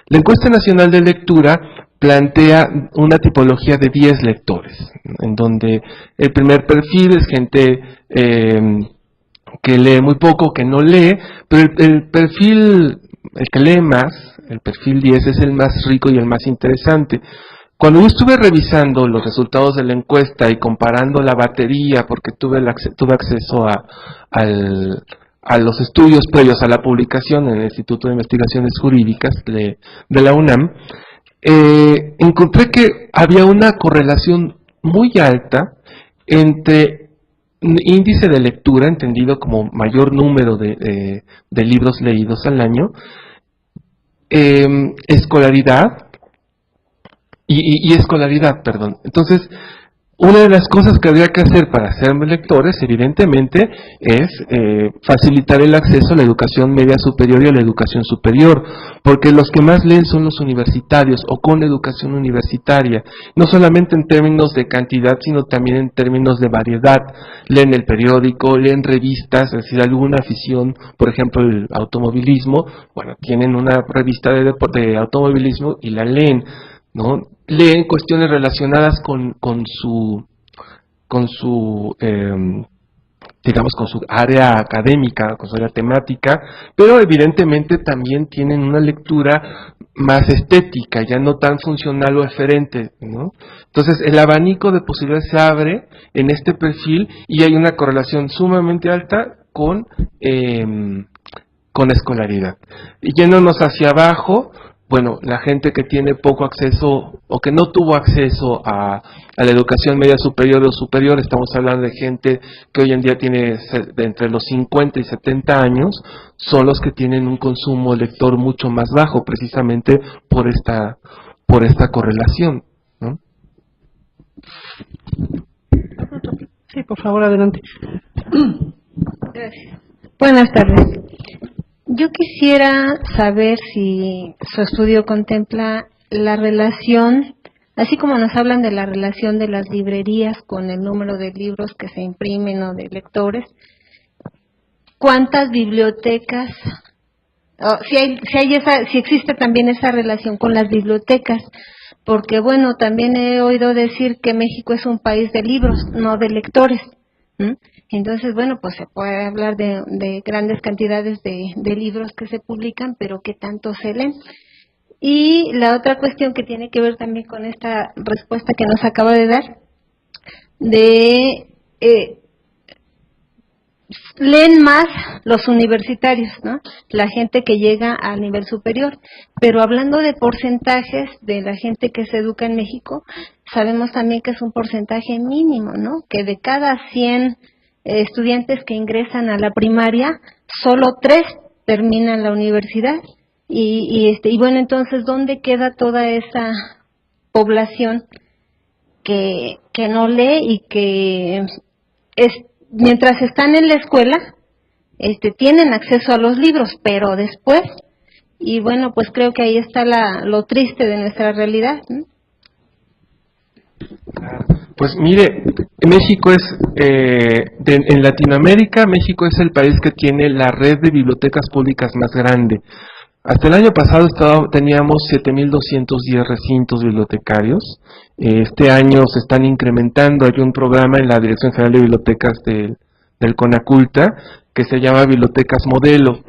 La encuesta nacional de lectura plantea una tipología de 10 lectores, en donde el primer perfil es gente que lee muy poco, que no lee, pero el que lee más, el perfil 10, es el más rico y el más interesante. Cuando yo estuve revisando los resultados de la encuesta y comparando la batería, porque tuve acceso a los estudios previos a la publicación en el Instituto de Investigaciones Jurídicas de la UNAM, encontré que había una correlación muy alta entre índice de lectura, entendido como mayor número de libros leídos al año, escolaridad, y escolaridad, perdón. Entonces, una de las cosas que habría que hacer para ser lectores, evidentemente, es facilitar el acceso a la educación media superior y a la educación superior, porque los que más leen son los universitarios o con educación universitaria, no solamente en términos de cantidad, sino también en términos de variedad. Leen el periódico, leen revistas, es decir, alguna afición, por ejemplo, el automovilismo, bueno, tienen una revista de automovilismo y la leen, ¿no? Leen cuestiones relacionadas con su área académica, con su área temática, pero evidentemente también tienen una lectura más estética, ya no tan funcional o eferente, ¿no? Entonces el abanico de posibilidades se abre en este perfil y hay una correlación sumamente alta con escolaridad. Y yéndonos hacia abajo, bueno, la gente que tiene poco acceso o que no tuvo acceso a la educación media superior o superior, estamos hablando de gente que hoy en día tiene de entre los 50 y 70 años, son los que tienen un consumo lector mucho más bajo, precisamente por esta correlación, ¿no? Sí, por favor, adelante. Gracias. Buenas tardes. Yo quisiera saber si su estudio contempla la relación, así como nos hablan de la relación de las librerías con el número de libros que se imprimen o de lectores, ¿cuántas bibliotecas, si existe también esa relación con las bibliotecas? Porque bueno, también he oído decir que México es un país de libros, no de lectores. Entonces, bueno, pues se puede hablar de grandes cantidades de libros que se publican, pero ¿qué tanto se leen? Y la otra cuestión que tiene que ver también con esta respuesta que nos acaba de dar, leen más los universitarios, ¿no? La gente que llega al nivel superior, pero hablando de porcentajes de la gente que se educa en México, sabemos también que es un porcentaje mínimo, ¿no? Que de cada 100 estudiantes que ingresan a la primaria, solo 3 terminan la universidad. Y bueno, entonces, ¿dónde queda toda esa población que no lee y que mientras están en la escuela tienen acceso a los libros, pero después, y bueno, pues creo que ahí está lo triste de nuestra realidad, ¿no? Pues mire, México es, en Latinoamérica, México es el país que tiene la red de bibliotecas públicas más grande. Hasta el año pasado teníamos 7.210 recintos bibliotecarios. Este año se están incrementando. Hay un programa en la Dirección General de Bibliotecas del CONACULTA que se llama Bibliotecas Modelo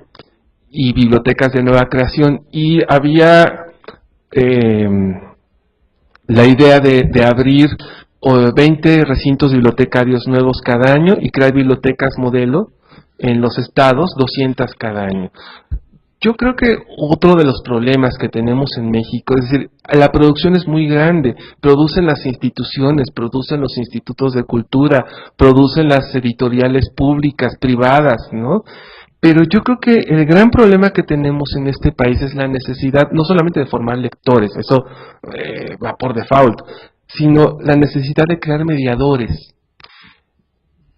y Bibliotecas de Nueva Creación. Y había la idea de abrir 20 recintos bibliotecarios nuevos cada año y crear bibliotecas modelo en los estados, 200 cada año. Yo creo que otro de los problemas que tenemos en México, es decir, la producción es muy grande, producen las instituciones, producen los institutos de cultura, producen las editoriales públicas, privadas, ¿no? Pero yo creo que el gran problema que tenemos en este país es la necesidad, no solamente de formar lectores, eso va por default, sino la necesidad de crear mediadores.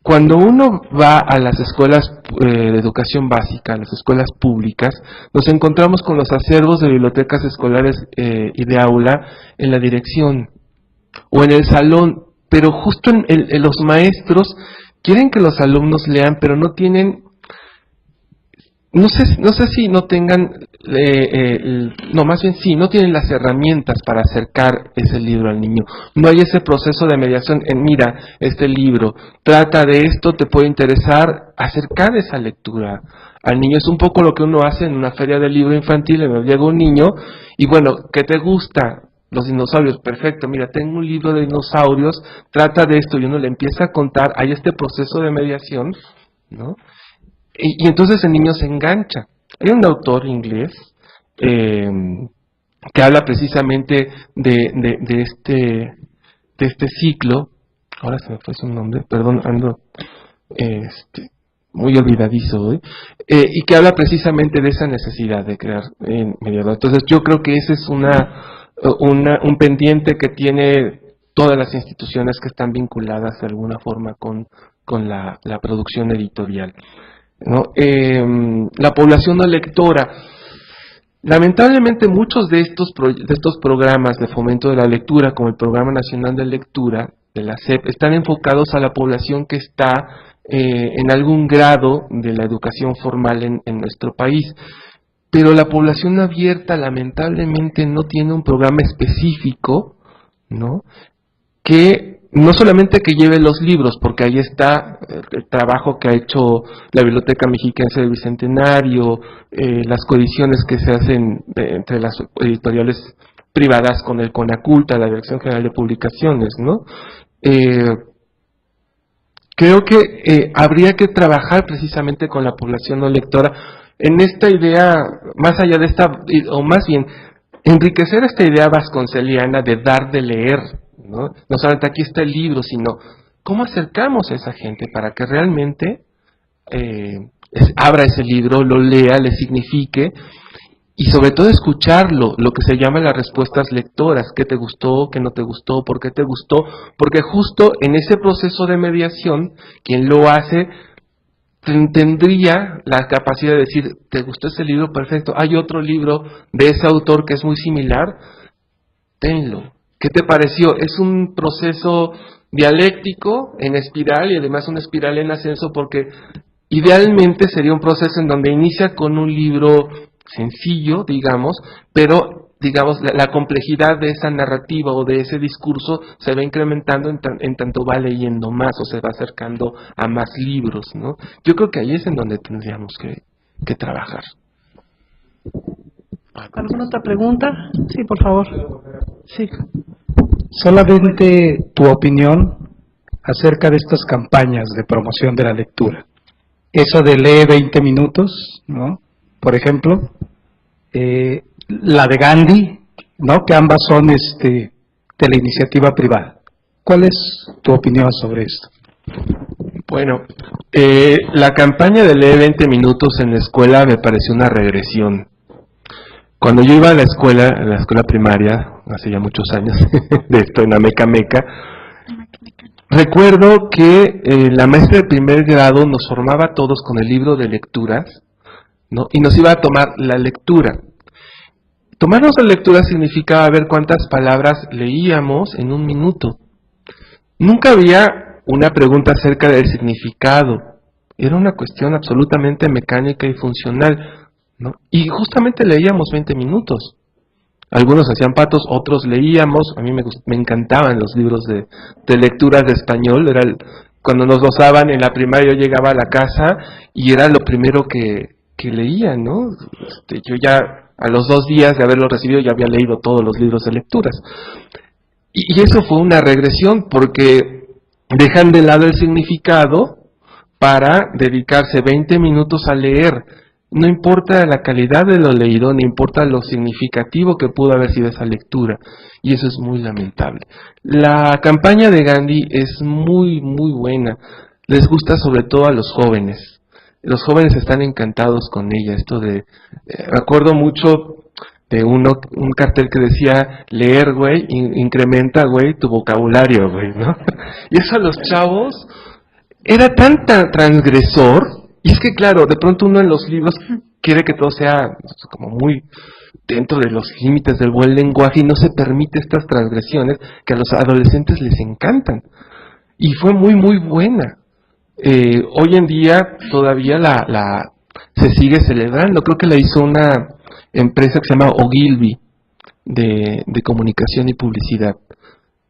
Cuando uno va a las escuelas de educación básica, a las escuelas públicas, nos encontramos con los acervos de bibliotecas escolares y de aula en la dirección o en el salón, pero justo en los maestros quieren que los alumnos lean, pero no tienen, no sé si no tengan, más bien sí, no tienen las herramientas para acercar ese libro al niño. No hay ese proceso de mediación en, mira, este libro trata de esto, te puede interesar, acercar esa lectura al niño. Es un poco lo que uno hace en una feria de libro infantil, en donde llega un niño y bueno, ¿qué te gusta? Los dinosaurios, perfecto, mira, tengo un libro de dinosaurios, trata de esto, y uno le empieza a contar, hay este proceso de mediación, ¿no? Y entonces el niño se engancha. Hay un autor inglés que habla precisamente de este ciclo. Ahora se me fue su nombre, perdón, ando muy olvidadizo hoy. Y que habla precisamente de esa necesidad de crear mediador. Entonces yo creo que ese es un pendiente que tiene todas las instituciones que están vinculadas de alguna forma con la producción editorial, ¿no? La población no lectora. Lamentablemente muchos de estos programas de fomento de la lectura, como el Programa Nacional de Lectura de la SEP, están enfocados a la población que está en algún grado de la educación formal en nuestro país. Pero la población abierta lamentablemente no tiene un programa específico, ¿no? Que no solamente que lleve los libros, porque ahí está el trabajo que ha hecho la Biblioteca Mexiquense del Bicentenario, las coediciones que se hacen entre las editoriales privadas con el CONACULTA, la Dirección General de Publicaciones, ¿no? Creo que habría que trabajar precisamente con la población no lectora en esta idea, más allá de esta, o más bien, enriquecer esta idea vasconceliana de dar de leer, ¿no? No solamente aquí está el libro, sino cómo acercamos a esa gente para que realmente abra ese libro, lo lea, le signifique, y sobre todo escucharlo, lo que se llama las respuestas lectoras, qué te gustó, qué no te gustó, por qué te gustó, porque justo en ese proceso de mediación, quien lo hace tendría la capacidad de decir, ¿te gustó ese libro? Perfecto, hay otro libro de ese autor que es muy similar, tenlo. ¿Qué te pareció? Es un proceso dialéctico en espiral y además una espiral en ascenso, porque idealmente sería un proceso en donde inicia con un libro sencillo, digamos, pero digamos la complejidad de esa narrativa o de ese discurso se va incrementando en tanto va leyendo más o se va acercando a más libros, ¿no? Yo creo que ahí es en donde tendríamos que trabajar. ¿Alguna otra pregunta? Sí, por favor. Sí. Solamente tu opinión acerca de estas campañas de promoción de la lectura. Eso de lee 20 minutos, ¿no? Por ejemplo, la de Gandhi, ¿no? Que ambas son de la iniciativa privada. ¿Cuál es tu opinión sobre esto? Bueno, la campaña de lee 20 minutos en la escuela me pareció una regresión. Cuando yo iba a la escuela primaria, hace ya muchos años, de esto en la Meca, recuerdo que la maestra de primer grado nos formaba a todos con el libro de lecturas, ¿no? Y nos iba a tomar la lectura. Tomarnos la lectura significaba ver cuántas palabras leíamos en un minuto. Nunca había una pregunta acerca del significado. Era una cuestión absolutamente mecánica y funcional, ¿no? Y justamente leíamos 20 minutos. Algunos hacían patos, otros leíamos. A mí me encantaban los libros de lecturas de español. Cuando nos los daban en la primaria, yo llegaba a la casa y era lo primero que leía, ¿no? Yo ya A los 2 días de haberlo recibido ya había leído todos los libros de lecturas. Y eso fue una regresión, porque dejan de lado el significado para dedicarse 20 minutos a leer. No importa la calidad de lo leído, ni importa lo significativo que pudo haber sido esa lectura, y eso es muy lamentable. La campaña de Gandhi es muy, muy buena, les gusta sobre todo a los jóvenes. Los jóvenes están encantados con ella. Esto de, recuerdo mucho de un cartel que decía, leer, güey, incrementa, güey, tu vocabulario, güey, ¿no? Y eso a los chavos era tan transgresor. Y es que, claro, de pronto uno en los libros quiere que todo sea como muy dentro de los límites del buen lenguaje y no se permite estas transgresiones que a los adolescentes les encantan. Y fue muy, muy buena. Hoy en día todavía se sigue celebrando. Creo que la hizo una empresa que se llama Ogilvy de comunicación y publicidad.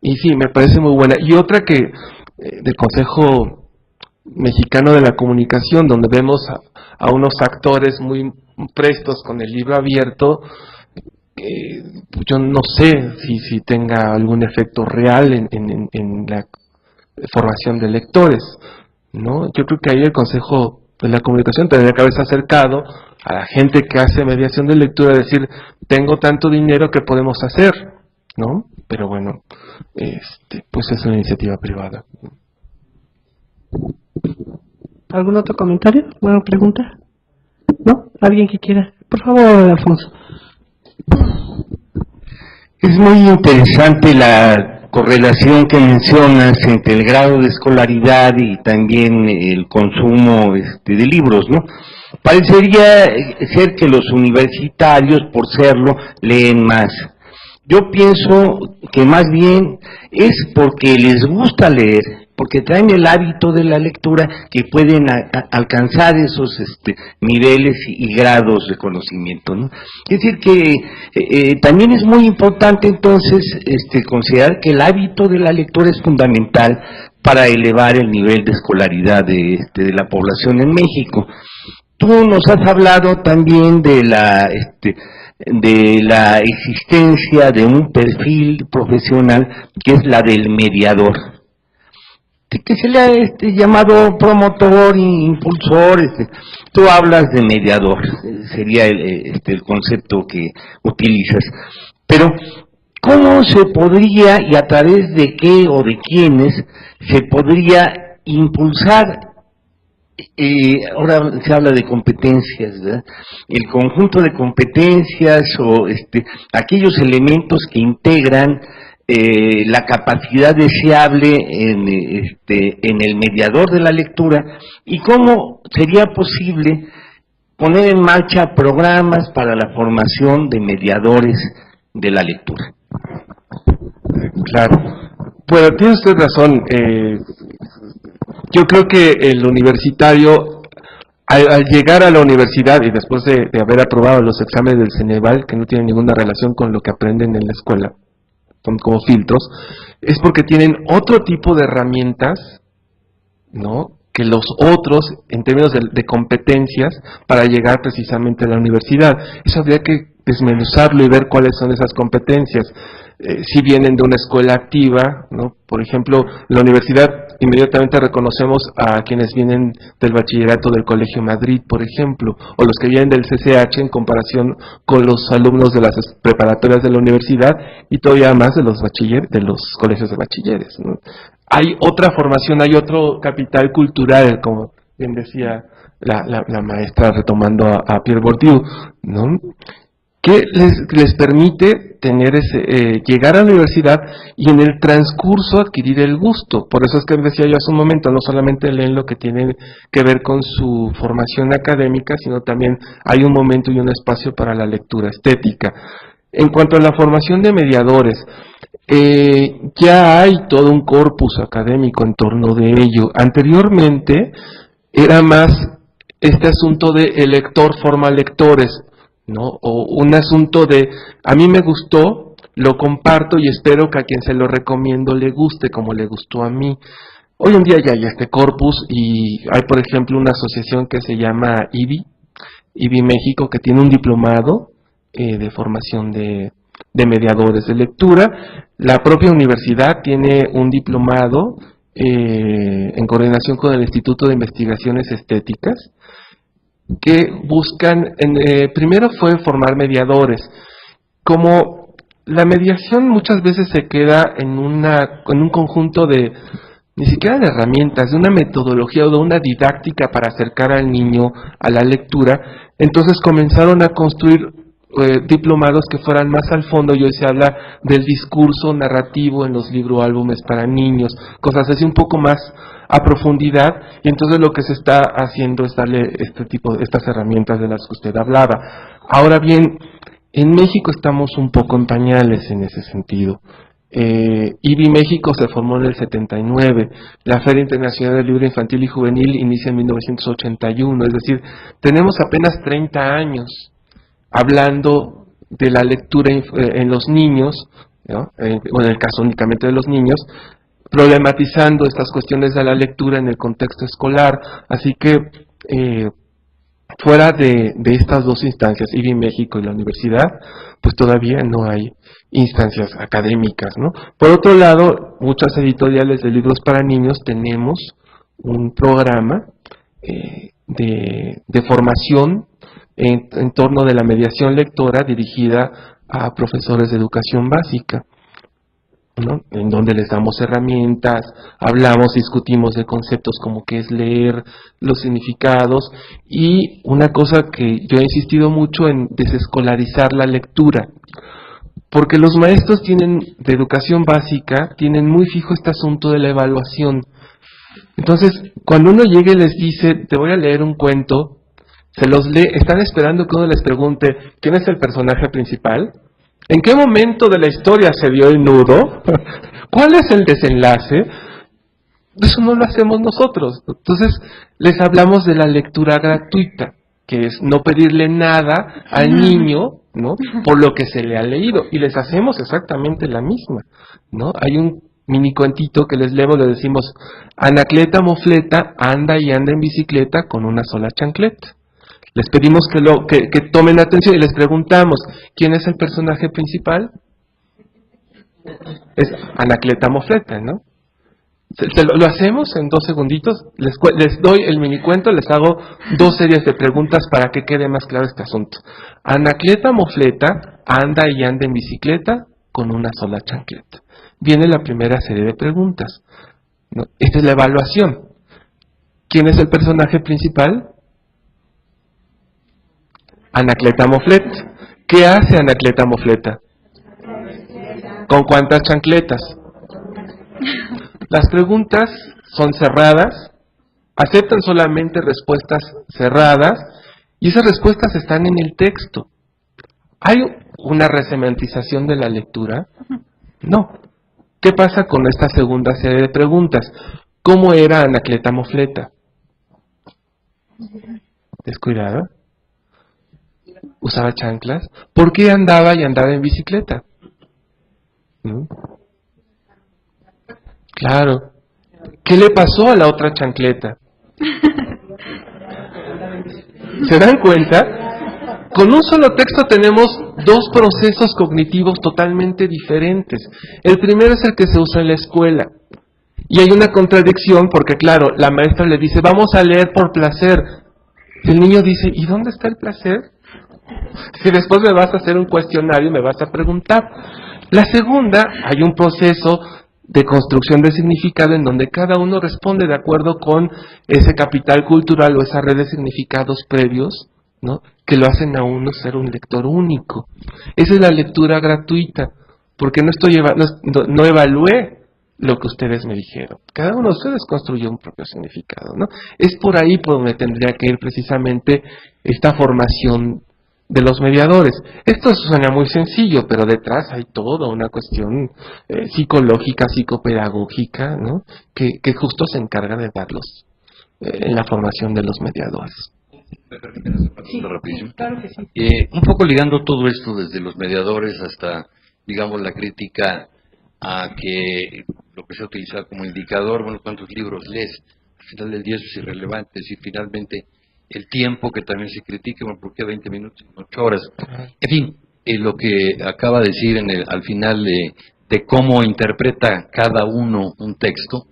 Y sí, me parece muy buena. Y otra que del Consejo Mexicano de la Comunicación, donde vemos a unos actores muy prestos con el libro abierto, yo no sé si tenga algún efecto real en la formación de lectores, ¿no? Yo creo que ahí el Consejo de la Comunicación tendría que haberse acercado a la gente que hace mediación de lectura, decir, tengo tanto dinero, ¿qué podemos hacer? ¿No? Pero bueno, pues es una iniciativa privada. ¿Algún otro comentario? ¿Alguna pregunta? ¿No? ¿Alguien que quiera? Por favor, Alfonso. Es muy interesante la correlación que mencionas entre el grado de escolaridad y también el consumo de libros, ¿no? Parecería ser que los universitarios, por serlo, leen más. Yo pienso que más bien es porque les gusta leer, porque traen el hábito de la lectura, que pueden alcanzar esos niveles y grados de conocimiento, ¿no? Es decir que también es muy importante entonces considerar que el hábito de la lectura es fundamental para elevar el nivel de escolaridad de la población en México. Tú nos has hablado también de la existencia de un perfil profesional que es la del mediador, que se le ha llamado promotor e impulsor. Tú hablas de mediador, sería el concepto que utilizas. Pero, ¿cómo se podría y a través de qué o de quiénes se podría impulsar? Ahora se habla de competencias, ¿verdad? El conjunto de competencias o aquellos elementos que integran la capacidad deseable en el mediador de la lectura, y cómo sería posible poner en marcha programas para la formación de mediadores de la lectura. Claro. Bueno, tiene usted razón. Yo creo que el universitario, al llegar a la universidad y después de haber aprobado los exámenes del Ceneval, que no tienen ninguna relación con lo que aprenden en la escuela, son como filtros, es porque tienen otro tipo de herramientas, ¿no?, que los otros en términos de competencias para llegar precisamente a la universidad. Eso habría que desmenuzarlo y ver cuáles son esas competencias. Si vienen de una escuela activa, ¿no? Por ejemplo, la universidad, inmediatamente reconocemos a quienes vienen del bachillerato del Colegio Madrid, por ejemplo, o los que vienen del CCH en comparación con los alumnos de las preparatorias de la universidad, y todavía más de los colegios de bachilleres, ¿no? Hay otra formación, hay otro capital cultural, como bien decía la maestra, retomando a Pierre Bourdieu, ¿no?, que les permite tener llegar a la universidad y en el transcurso adquirir el gusto. Por eso es que decía yo hace un momento, no solamente leen lo que tiene que ver con su formación académica, sino también hay un momento y un espacio para la lectura estética. En cuanto a la formación de mediadores, ya hay todo un corpus académico en torno de ello. Anteriormente era más este asunto de el lector forma lectores, ¿no? O un asunto de, a mí me gustó, lo comparto y espero que a quien se lo recomiendo le guste como le gustó a mí. Hoy en día ya hay este corpus y hay, por ejemplo, una asociación que se llama IBI México, que tiene un diplomado de formación de mediadores de lectura. La propia universidad tiene un diplomado en coordinación con el Instituto de Investigaciones Estéticas, que buscan, primero fue formar mediadores. Como la mediación muchas veces se queda en un conjunto de, ni siquiera de herramientas, de una metodología o de una didáctica para acercar al niño a la lectura, entonces comenzaron a construir diplomados que fueran más al fondo, y hoy se habla del discurso narrativo en los libroálbumes para niños, cosas así un poco más a profundidad, y entonces lo que se está haciendo es darle estas herramientas de las que usted hablaba. Ahora bien, en México estamos un poco en pañales en ese sentido. IBI México se formó en el 79, la Feria Internacional del Libro Infantil y Juvenil inicia en 1981, es decir, tenemos apenas 30 años hablando de la lectura en los niños, ¿no? O en el caso únicamente de los niños, problematizando estas cuestiones de la lectura en el contexto escolar. Así que fuera de estas dos instancias, IBI México y la universidad, pues todavía no hay instancias académicas, ¿no? Por otro lado, muchas editoriales de libros para niños tenemos un programa de formación en torno de la mediación lectora dirigida a profesores de educación básica, ¿no? En donde les damos herramientas, hablamos, discutimos de conceptos como qué es leer, los significados, y una cosa que yo he insistido mucho en desescolarizar la lectura, porque los maestros de educación básica tienen muy fijo este asunto de la evaluación. Entonces, cuando uno llega y les dice, te voy a leer un cuento, se los lee, están esperando que uno les pregunte, ¿quién es el personaje principal? ¿En qué momento de la historia se dio el nudo? ¿Cuál es el desenlace? Eso no lo hacemos nosotros. Entonces, les hablamos de la lectura gratuita, que es no pedirle nada al niño, ¿no? Por lo que se le ha leído. Y les hacemos exactamente la misma, ¿no? Hay un mini cuentito que les leo, le decimos, Anacleta Mofleta anda y anda en bicicleta con una sola chancleta. Les pedimos que tomen atención y les preguntamos, ¿quién es el personaje principal? Es Anacleta Mofleta, ¿no? Lo hacemos en 2 segunditos, les doy el minicuento, les hago 2 series de preguntas para que quede más claro este asunto. Anacleta Mofleta anda y anda en bicicleta con una sola chancleta. Viene la primera serie de preguntas, ¿no? Esta es la evaluación. ¿Quién es el personaje principal? Anacleta Mofleta. ¿Qué hace Anacleta Mofleta? ¿Con cuántas chancletas? Las preguntas son cerradas, aceptan solamente respuestas cerradas, y esas respuestas están en el texto. ¿Hay una resemantización de la lectura? No. ¿Qué pasa con esta segunda serie de preguntas? ¿Cómo era Anacleta Mofleta? ¿Descuidada? ¿Usaba chanclas? ¿Por qué andaba en bicicleta? ¿Mm? Claro. ¿Qué le pasó a la otra chancleta? ¿Se dan cuenta? Con un solo texto tenemos 2 procesos cognitivos totalmente diferentes. El primero es el que se usa en la escuela. Y hay una contradicción porque, claro, la maestra le dice, vamos a leer por placer. El niño dice, ¿y dónde está el placer? Si después me vas a hacer un cuestionario y me vas a preguntar. La segunda, hay un proceso de construcción de significado en donde cada uno responde de acuerdo con ese capital cultural o esa red de significados previos, ¿no? Que lo hacen a uno ser un lector único. Esa es la lectura gratuita, porque no evalué lo que ustedes me dijeron. Cada uno de ustedes construyó un propio significado, ¿no? Es por ahí por donde tendría que ir precisamente esta formación de los mediadores. Esto suena muy sencillo, pero detrás hay toda una cuestión psicológica, psicopedagógica, ¿no? Que justo se encarga de darlos en la formación de los mediadores. ¿Me permiten hacer una pregunta rapidísima? Claro que sí. Un poco ligando todo esto desde los mediadores hasta, digamos, la crítica a que lo que se utiliza como indicador, bueno, cuántos libros lees, al final del día eso es irrelevante, si finalmente el tiempo que también se critica, bueno, ¿por qué 20 minutos y 8 horas? En fin, lo que acaba de decir al final de cómo interpreta cada uno un texto.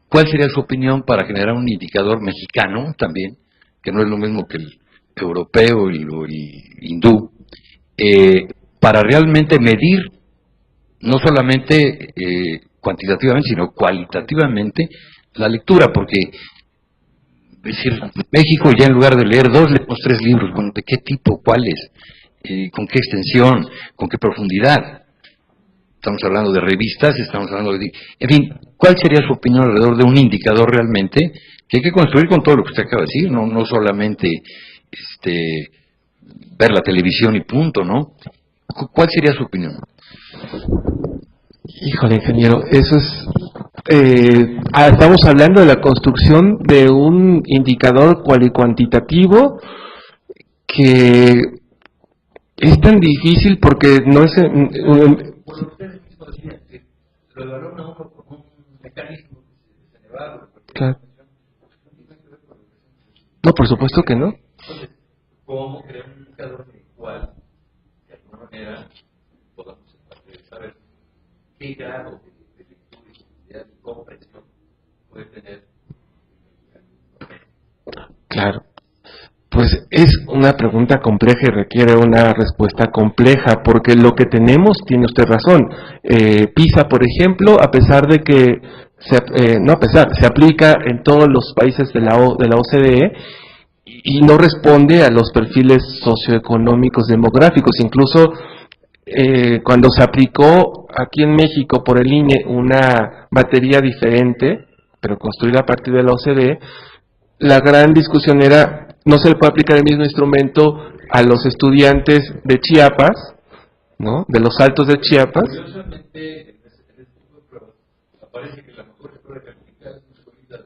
¿Cuál sería su opinión para generar un indicador mexicano también, que no es lo mismo que el europeo y el hindú, para realmente medir, no solamente cuantitativamente, sino cualitativamente, la lectura? Porque, es decir, México ya en lugar de leer 2, leemos 3 libros. Bueno, ¿de qué tipo? ¿Cuáles? ¿Con qué extensión? ¿Con qué profundidad? Estamos hablando de revistas, estamos hablando de... En fin, ¿cuál sería su opinión alrededor de un indicador realmente que hay que construir con todo lo que usted acaba de decir? No solamente ver la televisión y punto, ¿no? ¿Cuál sería su opinión? Híjole, ingeniero, eso es... estamos hablando de la construcción de un indicador cuantitativo que es tan difícil porque no es... Claro. No, por supuesto que no. ¿Cómo crear un indicador en el cual, de alguna manera, podamos saber qué grado de lectura y de comprensión puede tener? Claro. Pues es una pregunta compleja y requiere una respuesta compleja, porque lo que tenemos, tiene usted razón, PISA, por ejemplo, a pesar de que, se aplica en todos los países de la OCDE, y no responde a los perfiles socioeconómicos demográficos. Incluso cuando se aplicó aquí en México por el INE una batería diferente, pero construida a partir de la OCDE, la gran discusión era, no se le puede aplicar el mismo instrumento a los estudiantes de Chiapas, ¿no? De los Altos de Chiapas. Curiosamente, en este tipo de pruebas, aparece que la mejor escuela calificada es una escuela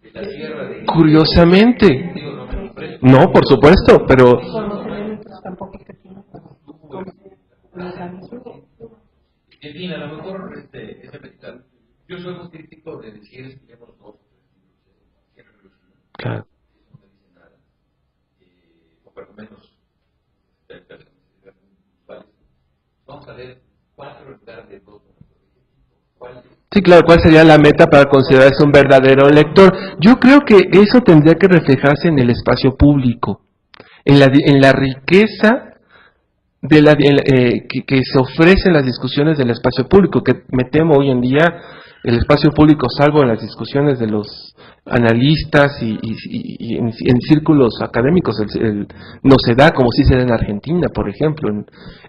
de la sierra de... Curiosamente. No, por supuesto, pero... En fin, a lo mejor ese metal. Yo soy muy crítico de decir que llevamos 2 o 3 libros. Claro. No me dice nada. O por lo menos, vamos a ver 4 en lugar de 2. Sí, claro, ¿cuál sería la meta para considerarse un verdadero lector? Yo creo que eso tendría que reflejarse en el espacio público, en la riqueza de que se ofrece en las discusiones del espacio público, que me temo hoy en día el espacio público, salvo en las discusiones de los analistas y en círculos académicos, no se da como si se da en Argentina, por ejemplo,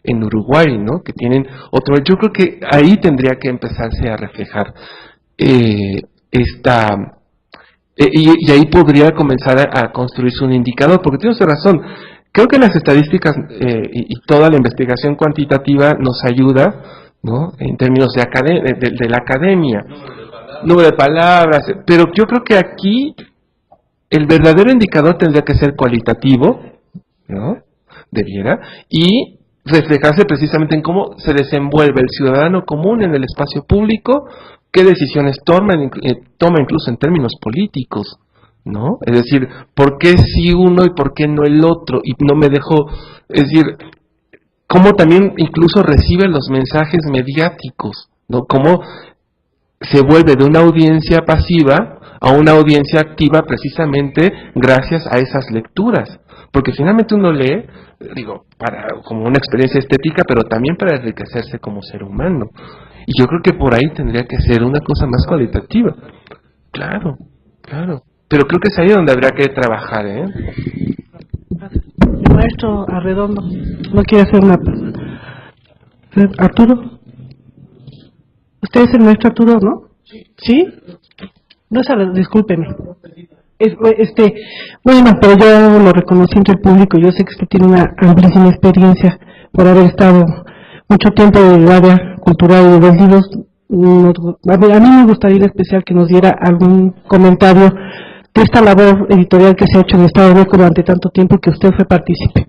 en Uruguay, ¿no? Que tienen otro... Yo creo que ahí tendría que empezarse a reflejar y ahí podría comenzar a construirse un indicador, porque tiene usted razón. Creo que las estadísticas y toda la investigación cuantitativa nos ayuda, ¿no? En términos de la academia. Número de palabras, pero yo creo que aquí el verdadero indicador tendría que ser cualitativo, ¿no? Debiera, y reflejarse precisamente en cómo se desenvuelve el ciudadano común en el espacio público, qué decisiones toma incluso en términos políticos, ¿no? Es decir, ¿por qué sí uno y por qué no el otro? Y no me dejo, es decir, cómo también incluso recibe los mensajes mediáticos, ¿no? Cómo se vuelve de una audiencia pasiva a una audiencia activa precisamente gracias a esas lecturas, porque finalmente uno lee, digo, como una experiencia estética, pero también para enriquecerse como ser humano, y yo creo que por ahí tendría que ser una cosa más cualitativa. Claro, pero creo que es ahí donde habría que trabajar, ¿eh? El maestro Arredondo no quiere hacer una... Arturo, usted es el maestro Arturo, ¿no? ¿Sí? No es Arredondo, discúlpeme. Bueno, pero yo lo reconocí entre el público. Yo sé que usted tiene una amplísima experiencia por haber estado mucho tiempo en el área cultural y de los libros. A mí me gustaría en especial que nos diera algún comentario de esta labor editorial que se ha hecho en el Estado de México durante tanto tiempo que usted fue partícipe.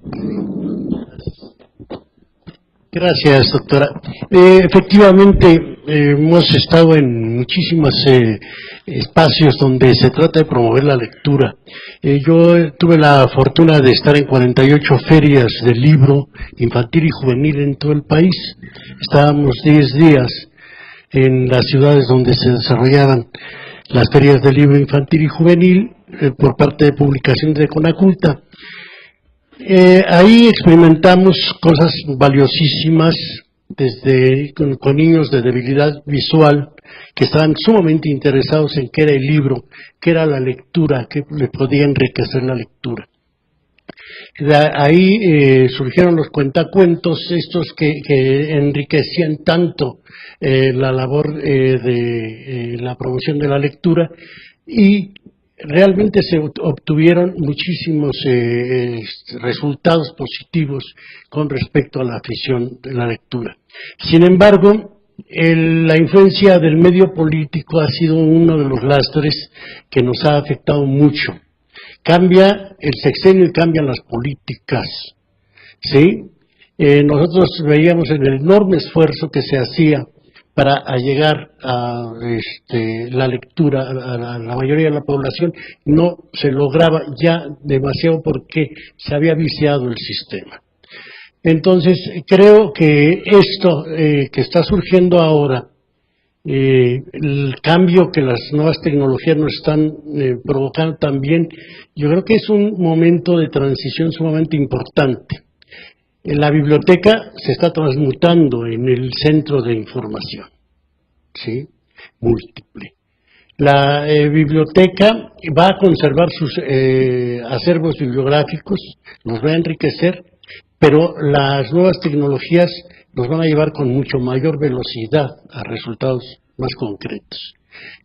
Gracias, doctora. Efectivamente, hemos estado en muchísimas espacios donde se trata de promover la lectura. Yo tuve la fortuna de estar en 48 ferias de libro infantil y juvenil en todo el país. Estábamos 10 días en las ciudades donde se desarrollaban las ferias de libro infantil y juvenil por parte de publicaciones de Conaculta. Ahí experimentamos cosas valiosísimas, desde con niños de debilidad visual que estaban sumamente interesados en qué era el libro, qué era la lectura, qué le podía enriquecer la lectura. De ahí surgieron los cuentacuentos, estos que enriquecían tanto la labor de la promoción de la lectura, y realmente se obtuvieron muchísimos resultados positivos con respecto a la afición de la lectura. Sin embargo, la influencia del medio político ha sido uno de los lastres que nos ha afectado mucho. Cambia el sexenio y cambian las políticas, ¿sí? Nosotros veíamos el enorme esfuerzo que se hacía para llegar a la lectura a la mayoría de la población. No se lograba ya demasiado porque se había viciado el sistema. Entonces, creo que esto que está surgiendo ahora, el cambio que las nuevas tecnologías nos están provocando también, yo creo que es un momento de transición sumamente importante. La biblioteca se está transmutando en el centro de información, ¿sí? Múltiple. La biblioteca va a conservar sus acervos bibliográficos, los va a enriquecer, pero las nuevas tecnologías nos van a llevar con mucho mayor velocidad a resultados más concretos.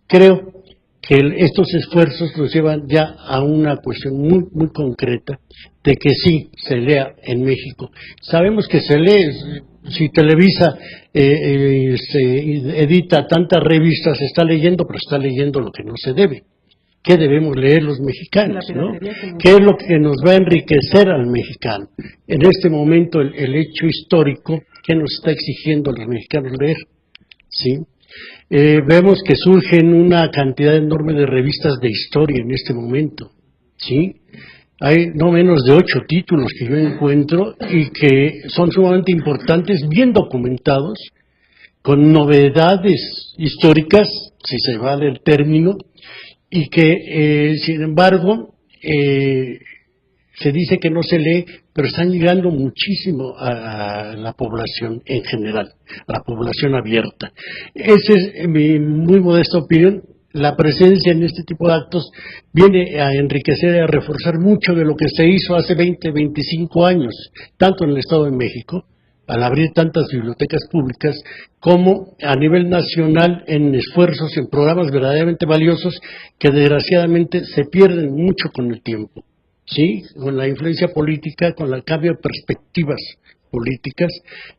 Creo que estos esfuerzos nos llevan ya a una cuestión muy, muy concreta de que sí se lea en México. Sabemos que se lee, si Televisa se edita tantas revistas, se está leyendo, pero está leyendo lo que no se debe. ¿Qué debemos leer los mexicanos, no? ¿Qué es lo que nos va a enriquecer al mexicano? En este momento el hecho histórico, ¿qué nos está exigiendo a los mexicanos leer? ¿Sí? Vemos que surgen una cantidad enorme de revistas de historia en este momento, ¿sí? Hay no menos de 8 títulos que yo encuentro y que son sumamente importantes, bien documentados, con novedades históricas, si se vale el término, y que, sin embargo, se dice que no se lee, pero están llegando muchísimo a la población en general, a la población abierta. Esa es mi muy modesta opinión. La presencia en este tipo de actos viene a enriquecer y a reforzar mucho de lo que se hizo hace 20, 25 años, tanto en el Estado de México, al abrir tantas bibliotecas públicas, como a nivel nacional en esfuerzos, en programas verdaderamente valiosos que desgraciadamente se pierden mucho con el tiempo, ¿sí? Con la influencia política, con el cambio de perspectivas políticas.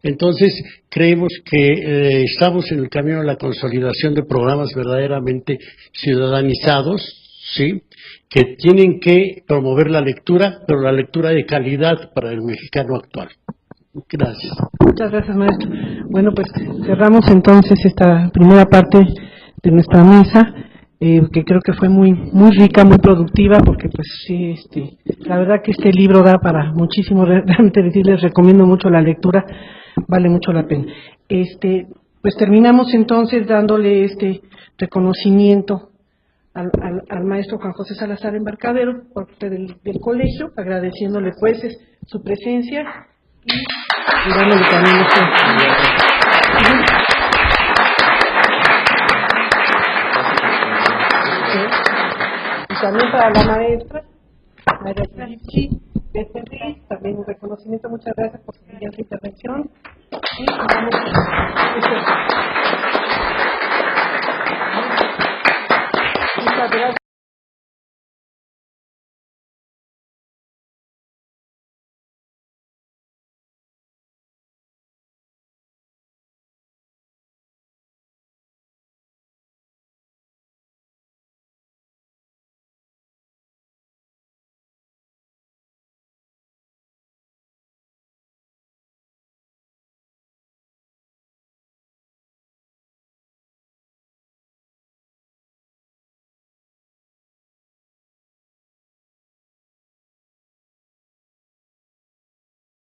Entonces, creemos que estamos en el camino de la consolidación de programas verdaderamente ciudadanizados, ¿sí? Que tienen que promover la lectura, pero la lectura de calidad para el mexicano actual. Gracias. Muchas gracias, maestro. Bueno, pues cerramos entonces esta primera parte de nuestra mesa, que creo que fue muy rica, muy productiva, porque pues sí, la verdad que este libro da para muchísimo. Realmente les recomiendo mucho la lectura, vale mucho la pena. Pues terminamos entonces dándole este reconocimiento al maestro Juan José Salazar Embarcadero por parte del colegio, agradeciéndole pues su presencia y dándole también y también para la maestra María Felici, también un reconocimiento. Muchas gracias por su brillante intervención y muchas gracias.